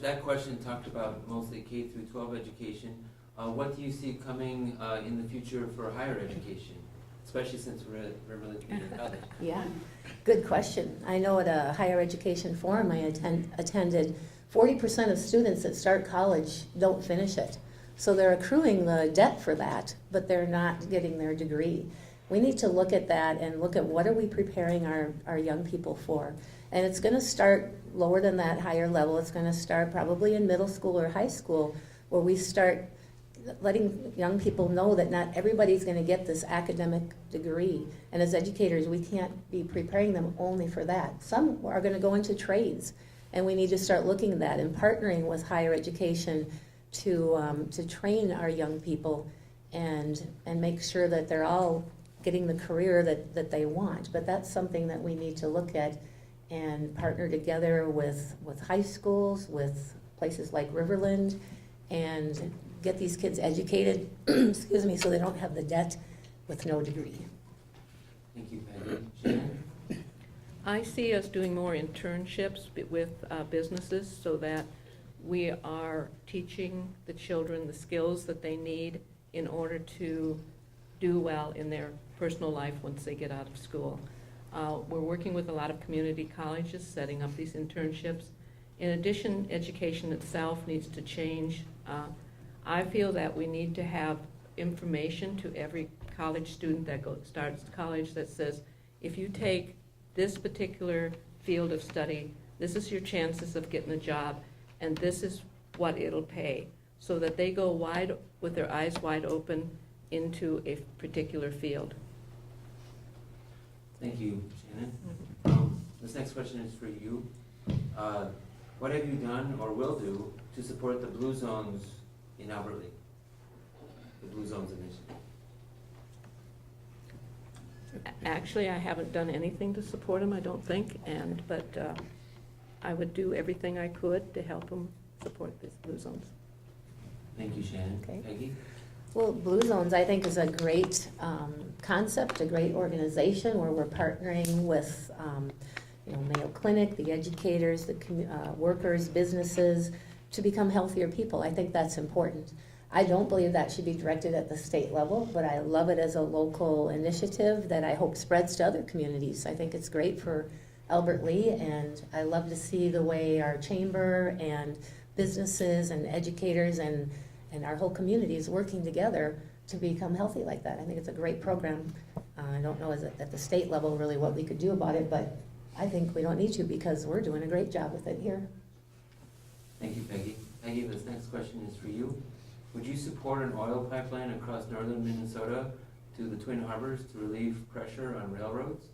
That question talked about mostly K through 12 education. What do you see coming in the future for higher education, especially since we're at Riverland Community College? Yeah, good question. I know at a higher education forum I attended, 40% of students that start college don't finish it. So they're accruing the debt for that, but they're not getting their degree. We need to look at that and look at what are we preparing our young people for. And it's going to start lower than that higher level. It's going to start probably in middle school or high school, where we start letting young people know that not everybody's going to get this academic degree. And as educators, we can't be preparing them only for that. Some are going to go into trades, and we need to start looking at that and partnering with higher education to train our young people and make sure that they're all getting the career that they want. But that's something that we need to look at and partner together with high schools, with places like Riverland, and get these kids educated, excuse me, so they don't have the debt with no degree. Thank you, Peggy. Shannon? I see us doing more internships with businesses so that we are teaching the children the skills that they need in order to do well in their personal life once they get out of school. We're working with a lot of community colleges setting up these internships. In addition, education itself needs to change. I feel that we need to have information to every college student that starts college that says, if you take this particular field of study, this is your chances of getting a job, and this is what it'll pay, so that they go with their eyes wide open into a particular field. Thank you, Shannon. This next question is for you. What have you done or will do to support the Blue Zones in Albert Lea? The Blue Zones Initiative. Actually, I haven't done anything to support them, I don't think, but I would do everything I could to help them support these Blue Zones. Thank you, Shannon. Okay. Peggy? Well, Blue Zones, I think, is a great concept, a great organization where we're partnering with Mayo Clinic, the educators, the workers, businesses, to become healthier people. I think that's important. I don't believe that should be directed at the state level, but I love it as a local initiative that I hope spreads to other communities. I think it's great for Albert Lea, and I love to see the way our chamber and businesses and educators and and our whole community is working together to become healthy like that. I think it's a great program. I don't know at the state level really what we could do about it, but I think we don't need to because we're doing a great job with it here. Thank you, Peggy. Peggy, this next question is for you. Would you support an oil pipeline across northern Minnesota to the Twin Harbors to relieve pressure on railroads?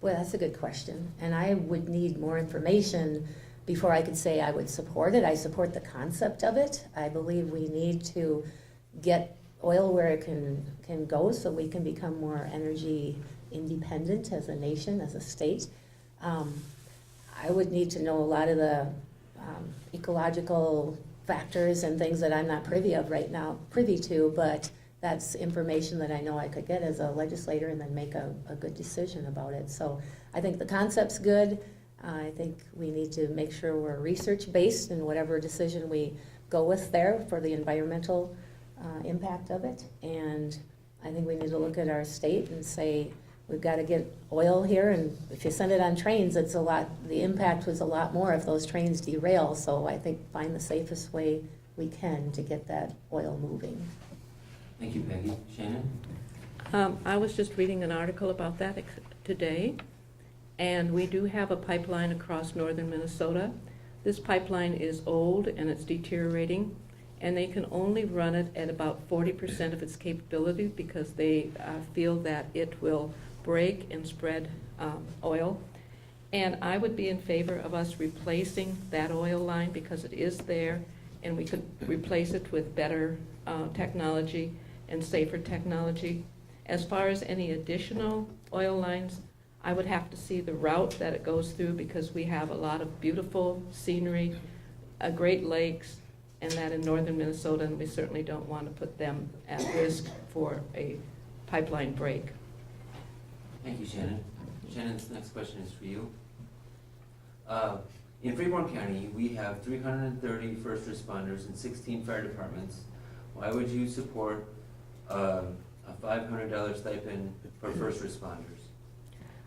Well, that's a good question, and I would need more information before I could say I would support it. I support the concept of it. I believe we need to get oil where it can go so we can become more energy independent as a nation, as a state. I would need to know a lot of the ecological factors and things that I'm not privy to, but that's information that I know I could get as a legislator and then make a good decision about it. So I think the concept's good. I think we need to make sure we're research-based in whatever decision we go with there for the environmental impact of it. And I think we need to look at our state and say, we've got to get oil here, and if you send it on trains, it's a lot, the impact was a lot more if those trains derail. So I think find the safest way we can to get that oil moving. Thank you, Peggy. Shannon? I was just reading an article about that today, and we do have a pipeline across northern Minnesota. This pipeline is old and it's deteriorating, and they can only run it at about 40% of its capability because they feel that it will break and spread oil. And I would be in favor of us replacing that oil line because it is there, and we could replace it with better technology and safer technology. As far as any additional oil lines, I would have to see the route that it goes through because we have a lot of beautiful scenery, Great Lakes, and that in northern Minnesota, and we certainly don't want to put them at risk for a pipeline break. Thank you, Shannon. Shannon, this next question is for you. In Freeborn County, we have 330 first responders and 16 fire departments. Why would you support a $500 stipend for first responders?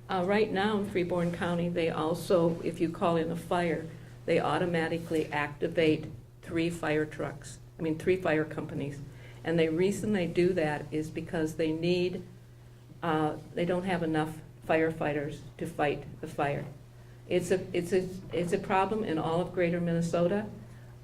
Right now in Freeborn County, they also, if you call in a fire, they automatically activate 3 fire companies. And the reason they do that is because they don't have enough firefighters to fight the fire. It's a problem in all of greater Minnesota.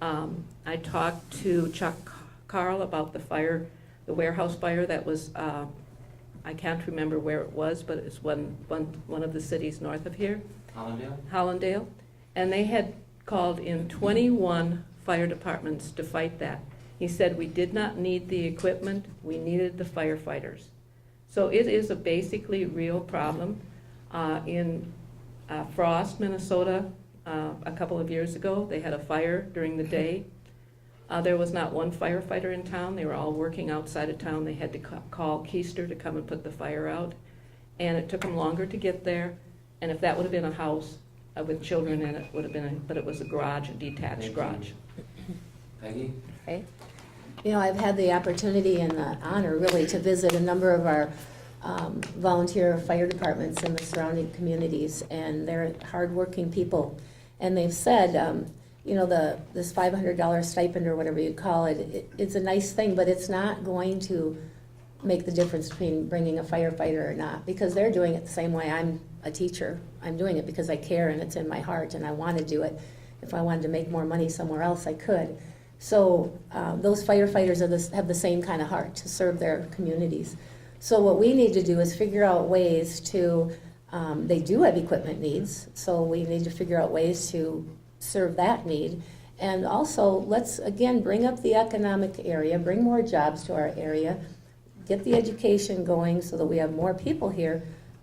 I talked to Chuck Carl about the warehouse fire that was, I can't remember where it was, but it's one of the cities north of here. Hollandale. And they had called in 21 fire departments to fight that. He said we did not need the equipment, we needed the firefighters. So it is a basically real problem. In Frost, Minnesota, a couple of years ago, they had a fire during the day. There was not one firefighter in town. They were all working outside of town. They had to call Keister to come and put the fire out. And it took them longer to get there. And if that would have been a house with children in it, would have been, but it was a garage, a detached garage. Peggy? Okay. You know, I've had the opportunity and the honor really to visit a number of our volunteer fire departments in the surrounding communities, and they're hardworking people. And they've said, you know, this $500 stipend or whatever you call it, it's a nice thing, but it's not going to make the difference between bringing a firefighter or not, because they're doing it the same way. I'm a teacher. I'm doing it because I care and it's in my heart and I want to do it. If I wanted to make more money somewhere else, I could. So those firefighters have the same kind of heart to serve their communities. So what we need to do is figure out ways to, they do have equipment needs, so we need to figure out ways to serve that need. And also, let's again bring up the economic area, bring more jobs to our area, get the education going so that we have more people here,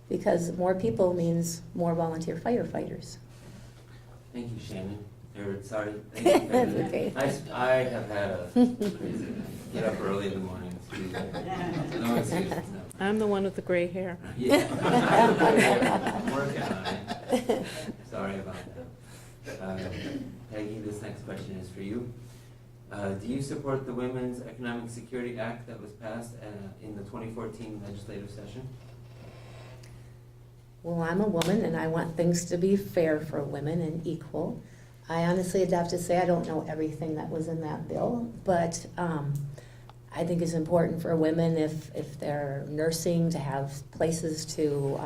because more people means more volunteer firefighters. Thank you, Shannon. Sorry. Thank you, Peggy. That's okay. I have had a get up early in the morning. No excuses. No. I'm the one with the gray hair. Yeah. I'm working on it. Sorry about that. Peggy, this next question is for you. Do you support the Women's Economic Security Act that was passed in the 2014 legislative session? Well, I'm a woman and I want things to be fair for women and equal. I honestly would have to say I don't know everything that was in that bill, but I think it's important for women if they're nursing to have places to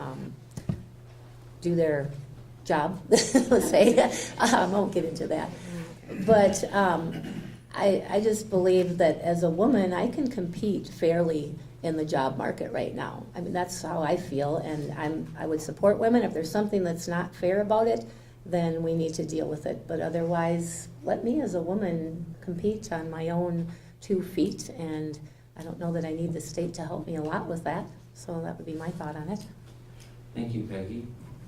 do their job, let's say. I won't get into that. But I just believe that as a woman, I can compete fairly in the job market right now. I mean, that's how I feel, and I would support women. If there's something that's not fair about it, then we need to deal with it. But otherwise, let me as a woman compete on my own 2 feet, and I don't know that I need the state to help me a lot with that. So that would be my thought on it. Thank you, Peggy.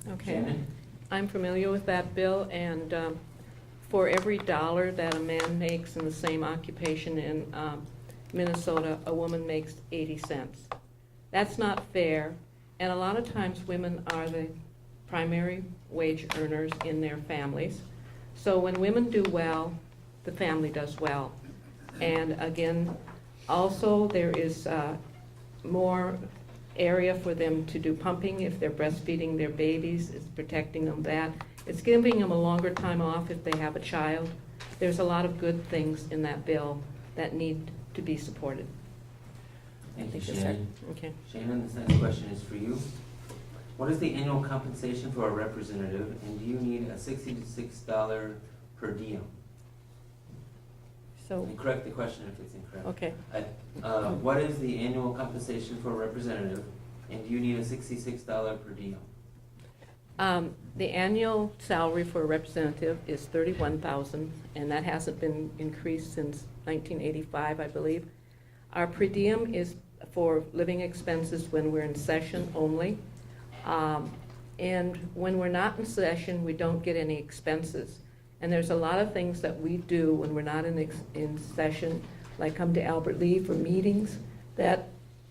Okay. Shannon? I'm familiar with that bill, and for every dollar that a man makes in the same occupation in Minnesota, a woman makes 80 cents. That's not fair, and a lot of times women are the primary wage earners in their families. So when women do well, the family does well. And again, also there is more area for them to do pumping if they're breastfeeding their babies. It's protecting them that. It's giving them a longer time off if they have a child. There's a lot of good things in that bill that need to be supported. Thank you, Thank you, sir. Shannon. Okay. Shannon, this next question is for you. What is the annual compensation for a representative, and do you need a $66 per diem? So, And correct the question if it's incorrect. okay. What is the annual compensation for a representative, and do you need a $66 per diem? The annual salary for a representative is $31,000, and that hasn't been increased since 1985, I believe. Our per diem is for living expenses when we're in session only. And when we're not in session, we don't get any expenses. And there's a lot of things that we do when we're not in session, like come to Albert Lea for meetings that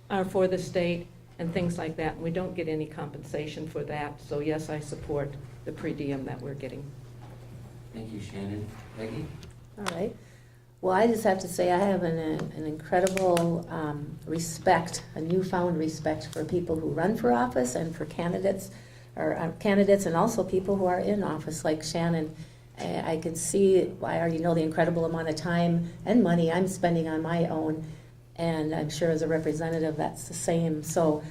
are for the state and things like that. And we don't get any compensation for that. So yes, I support the per diem that we're getting. Thank you, Shannon. Peggy? All right. Well, I just have to say I have an incredible respect, a newfound respect for people who run for office and for candidates, and also people who are in office like Shannon. I can see, I already know the incredible amount of time and money I'm spending on my own, and I'm sure as a representative that's the same. So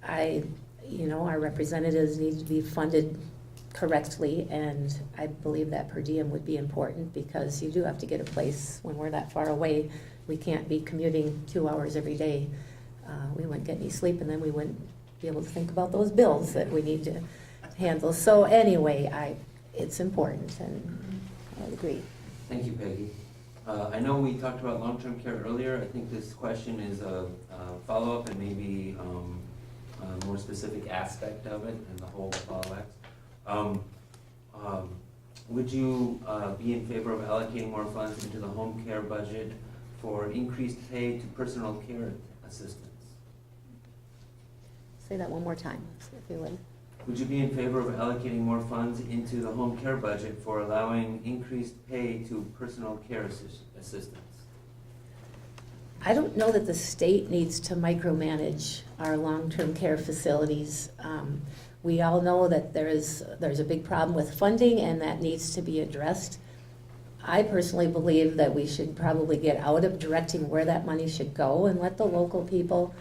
our representatives need to be funded correctly, and I believe that per diem would be important because you do have to get a place when we're that far away. We can't be commuting 2 hours every day. We wouldn't get any sleep, and then we wouldn't be able to think about those bills that we need to handle. So anyway, it's important, and I agree. Thank you, Peggy. I know we talked about long-term care earlier. I think this question is a follow-up and maybe a more specific aspect of it and the whole follow-ups. Would you be in favor of allocating more funds into the home care budget for increased pay to personal care assistants? Say that one more time, if you would. Would you be in favor of allocating more funds into the home care budget for allowing increased pay to personal care assistants? I don't know that the state needs to micromanage our long-term care facilities. We all know that there's a big problem with funding, and that needs to be addressed. I personally believe that we should probably get out of directing where that money should go and let the local people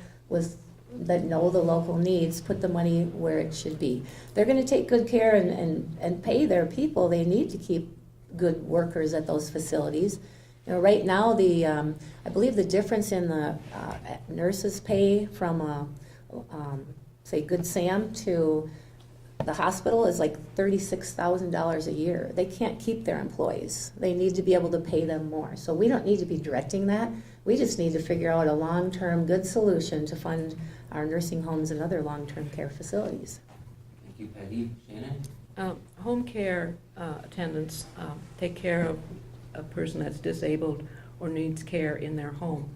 that know the local needs put the money where it should be. They're going to take good care and pay their people. They need to keep good workers at those facilities. Right now, I believe the difference in the nurses' pay from say Good Sam to the hospital is like $36,000 a year. They can't keep their employees. They need to be able to pay them more. So we don't need to be directing that. We just need to figure out a long-term good solution to fund our nursing homes and other long-term care facilities. Thank you, Peggy. Shannon? Home care attendants take care of a person that's disabled or needs care in their home.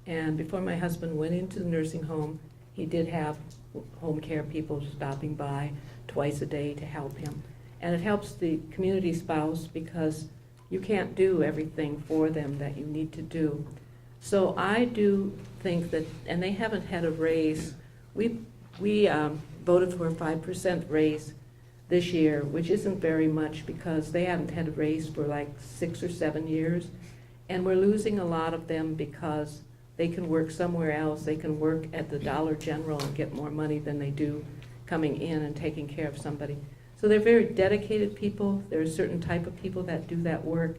And before my husband went into the nursing home, he did have home care people stopping by twice a day to help him. And it helps the community spouse because you can't do everything for them that you need to do. So I do think that, and they haven't had a raise. We voted for a 5% raise this year, which isn't very much because they haven't had a raise for like 6 or 7 years. And we're losing a lot of them because they can work somewhere else. They can work at the Dollar General and get more money than they do coming in and taking care of somebody. So they're very dedicated people. There are a certain type of people that do that work.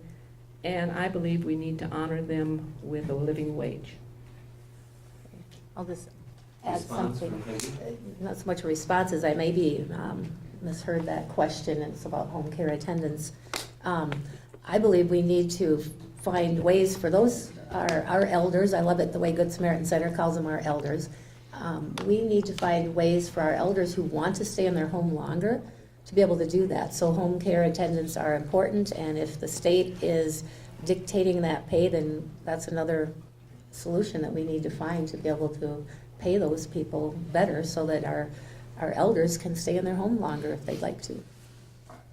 And I believe we need to honor them with a living wage. I'll just add Response something. from Peggy? Not so much a response as I maybe misheard that question. It's about home care attendants. I believe we need to find ways for those, our elders, I love it the way Good Samaritan Center calls them our elders. We need to find ways for our elders who want to stay in their home longer to be able to do that. So home care attendants are important, and if the state is dictating that pay, then that's another solution that we need to find to be able to pay those people better so that our elders can stay in their home longer if they'd like to.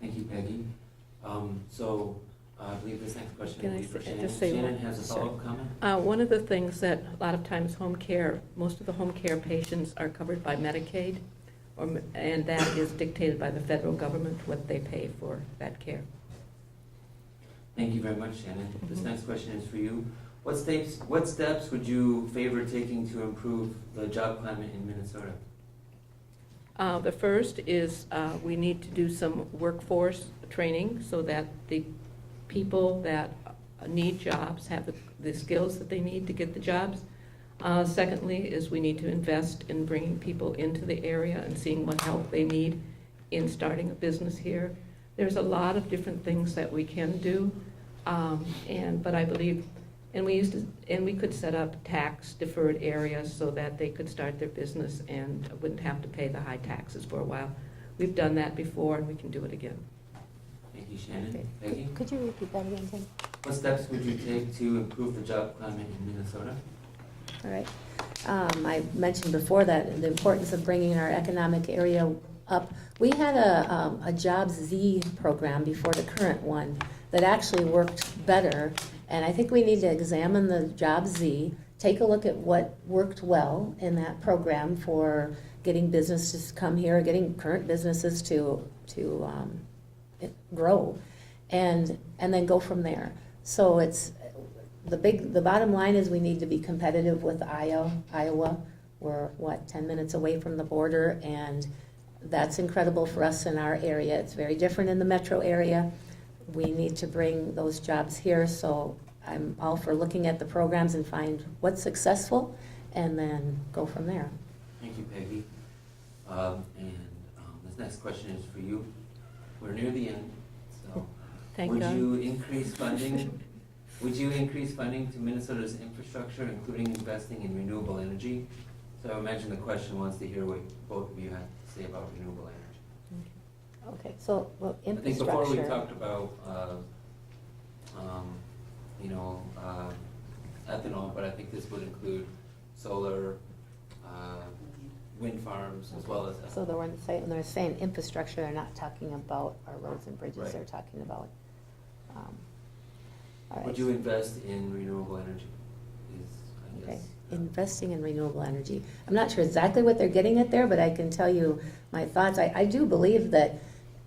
Thank you, Peggy. So I believe this next question Can will I be for say- Shannon. just say Shannon one? has a Sure. follow-up comment? One of the things that a lot of times home care, most of the home care patients are covered by Medicaid, and that is dictated by the federal government, what they pay for that care. Thank you very much, Shannon. This Mhm. next question is for you. What steps would you favor taking to improve the job climate in Minnesota? The first is we need to do some workforce training so that the people that need jobs have the skills that they need to get the jobs. Secondly is we need to invest in bringing people into the area and seeing what help they need in starting a business here. There's a lot of different things that we can do, but I believe, and we could set up tax deferred areas so that they could start their business and wouldn't have to pay the high taxes for a while. We've done that before and we can do it again. Thank you, Shannon. Okay. Peggy? Could you repeat that again, Tim? What steps would you take to improve the job climate in Minnesota? All right. I mentioned before that the importance of bringing our economic area up. We had a Jobs Z program before the current one that actually worked better, and I think we need to examine the Jobs Z, take a look at what worked well in that program for getting businesses to come here, getting current businesses to grow, and then go from there. So it's the bottom line is we need to be competitive with Iowa. We're 10 minutes away from the border, and that's incredible for us in our area. It's very different in the metro area. We need to bring those jobs here, so I'm all for looking at the programs and find what's successful and then go from there. Thank you, Peggy. This next question is for you. We're near the end, so Thank would God. you increase funding? Would you increase funding to Minnesota's infrastructure, including investing in renewable energy? So I imagine the question wants to hear what both of you have to say about renewable energy. Okay, so, well, I think before we infrastructure. talked about, ethanol, but I think this would include solar, wind farms, as well as. So when they're saying infrastructure, they're not talking about our roads and bridges, Right. they're talking about, all right. Would you invest in renewable energy? I Okay, guess. investing in renewable energy. I'm not sure exactly what they're getting at there, but I can tell you my thoughts. I do believe that,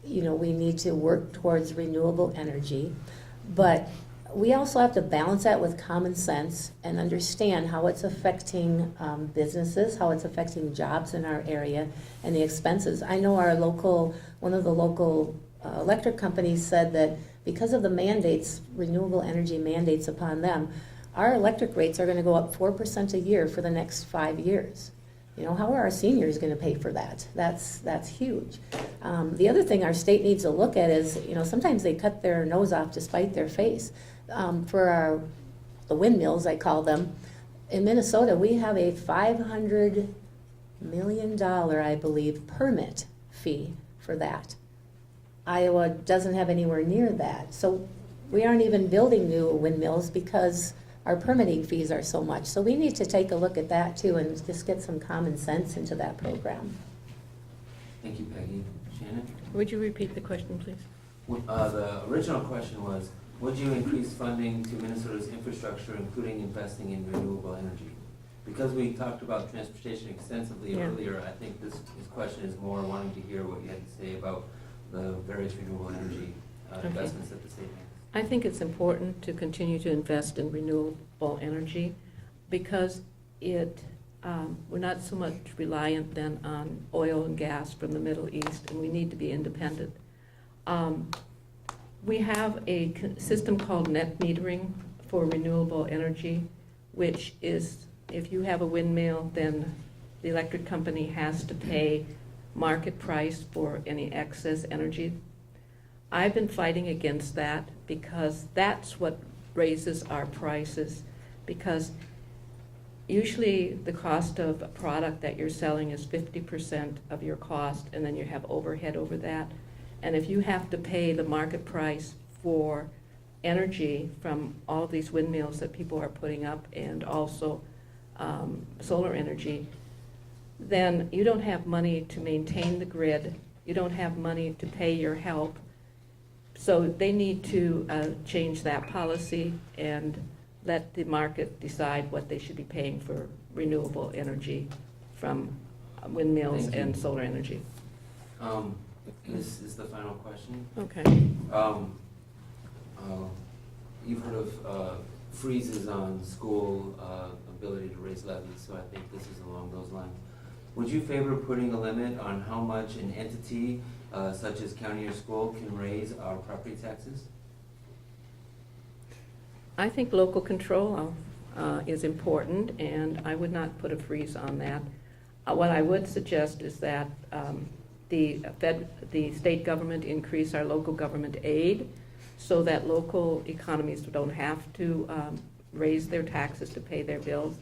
we need to work towards renewable energy, but we also have to balance that with common sense and understand how it's affecting businesses, how it's affecting jobs in our area, and the expenses. I know one of the local electric companies said that because of the mandates, renewable energy mandates upon them, our electric rates are going to go up 4% a year for the next 5 years. How are our seniors going to pay for that? That's huge. The other thing our state needs to look at is, sometimes they cut their nose off to spite their face. For the windmills, I call them, in Minnesota, we have a $500 million, I believe, permit fee for that. Iowa doesn't have anywhere near that. So we aren't even building new windmills because our permitting fees are so much. So we need to take a look at that too and just get some common sense into that program. Thank you, Peggy. Shannon? Would you repeat the question, please? The original question was, would you increase funding to Minnesota's infrastructure, including investing in renewable energy? Because we talked about transportation extensively Yeah. earlier, I think this question is more wanting to hear what you had to say about the various renewable energy investments that the state makes? I think it's important to continue to invest in renewable energy because we're not so much reliant then on oil and gas from the Middle East, and we need to be independent. We have a system called net metering for renewable energy, which is if you have a windmill, then the electric company has to pay market price for any excess energy. I've been fighting against that because that's what raises our prices, because usually the cost of a product that you're selling is 50% of your cost, and then you have overhead over that. And if you have to pay the market price for energy from all of these windmills that people are putting up and also solar energy, then you don't have money to maintain the grid, you don't have money to pay your help. So they need to change that policy and let the market decide what they should be paying for renewable energy from windmills Thank you. and solar energy. This is the final question. Okay. You've heard of freezes on school ability to raise levies, so I think this is along those lines. Would you favor putting a limit on how much an entity such as county or school can raise our property taxes? I think local control is important, and I would not put a freeze on that. What I would suggest is that the state government increase our local government aid so that local economies don't have to raise their taxes to pay their bills.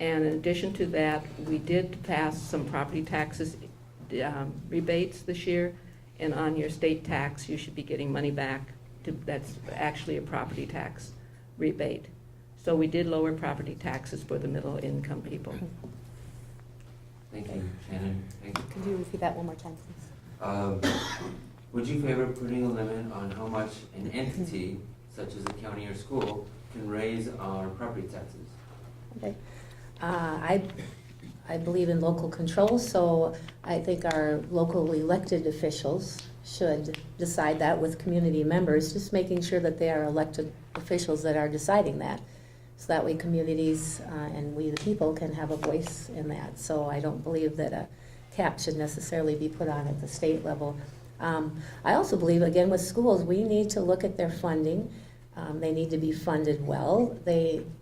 And in addition to that, we did pass some property taxes rebates this year, and on your state tax, you should be getting money back. That's actually a property tax rebate. So we did lower property taxes for the middle income people. Thank you, Shannon. Thank you. Could you repeat that one more time, please? Would you favor putting a limit on how much an entity, such as a county or school, can raise our property taxes? Okay. I believe in local control, so I think our local elected officials should decide that with community members, just making sure that they are elected officials that are deciding that. So that way communities and we the people can have a voice in that. So I don't believe that a cap should necessarily be put on at the state level. I also believe, again, with schools, we need to look at their funding. They need to be funded well.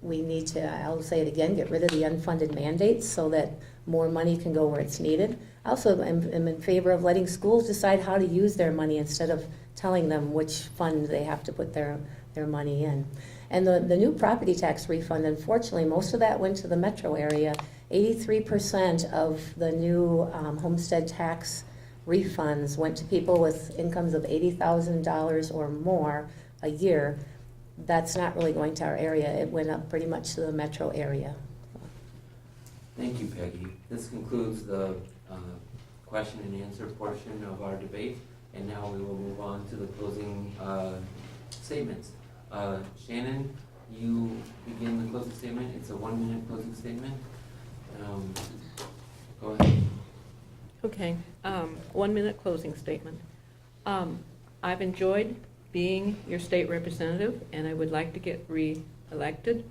We need to, I'll say it again, get rid of the unfunded mandates so that more money can go where it's needed. I also am in favor of letting schools decide how to use their money instead of telling them which fund they have to put their money in. And the new property tax refund, unfortunately, most of that went to the metro area. 83% of the new homestead tax refunds went to people with incomes of $80,000 or more a year. That's not really going to our area. It went up pretty much to the metro area. Thank you, Peggy. This concludes the question and answer portion of our debate, and now we will move on to the closing statements. Shannon, you begin the closing statement. It's a 1-minute closing statement. Go ahead. Okay, 1-minute closing statement. I've enjoyed being your state representative, and I would like to get re-elected.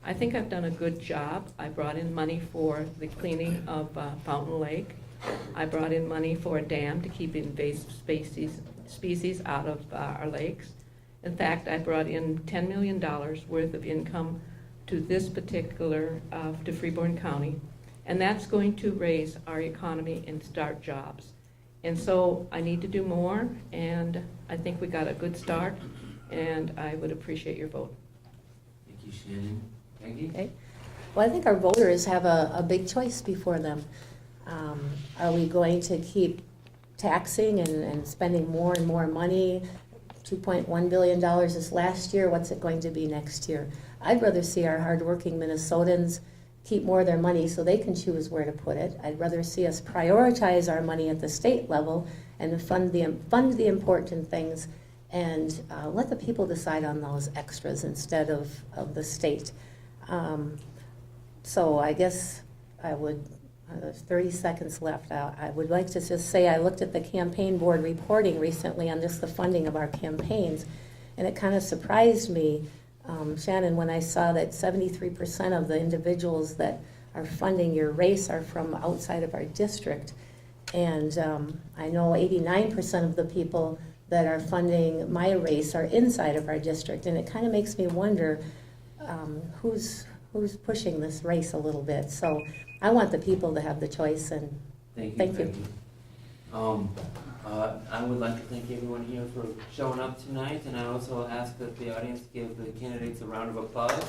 I think I've done a good job. I brought in money for the cleaning of Fountain Lake. I brought in money for a dam to keep invasive species out of our lakes. In fact, I brought in $10 million worth of income to this particular, to Freeborn County, and that's going to raise our economy and start jobs. And so I need to do more, and I think we got a good start, and I would appreciate your vote. Thank you, Shannon. Peggy? Okay. Well, I think our voters have a big choice before them. Are we going to keep taxing and spending more and more money? $2.1 billion this last year. What's it going to be next year? I'd rather see our hardworking Minnesotans keep more of their money so they can choose where to put it. I'd rather see us prioritize our money at the state level and fund the important things and let the people decide on those extras instead of the state. So I guess I would there's 30 seconds left. I would like to just say I looked at the campaign board reporting recently on just the funding of our campaigns, and it kind of surprised me, Shannon, when I saw that 73% of the individuals that are funding your race are from outside of our district. And I know 89% of the people that are funding my race are inside of our district, and it kind of makes me wonder who's pushing this race a little bit. So I want the people to have the choice, and Thank thank you. you. I would like to thank everyone here for showing up tonight, and I also ask that the audience give the candidates a round of applause.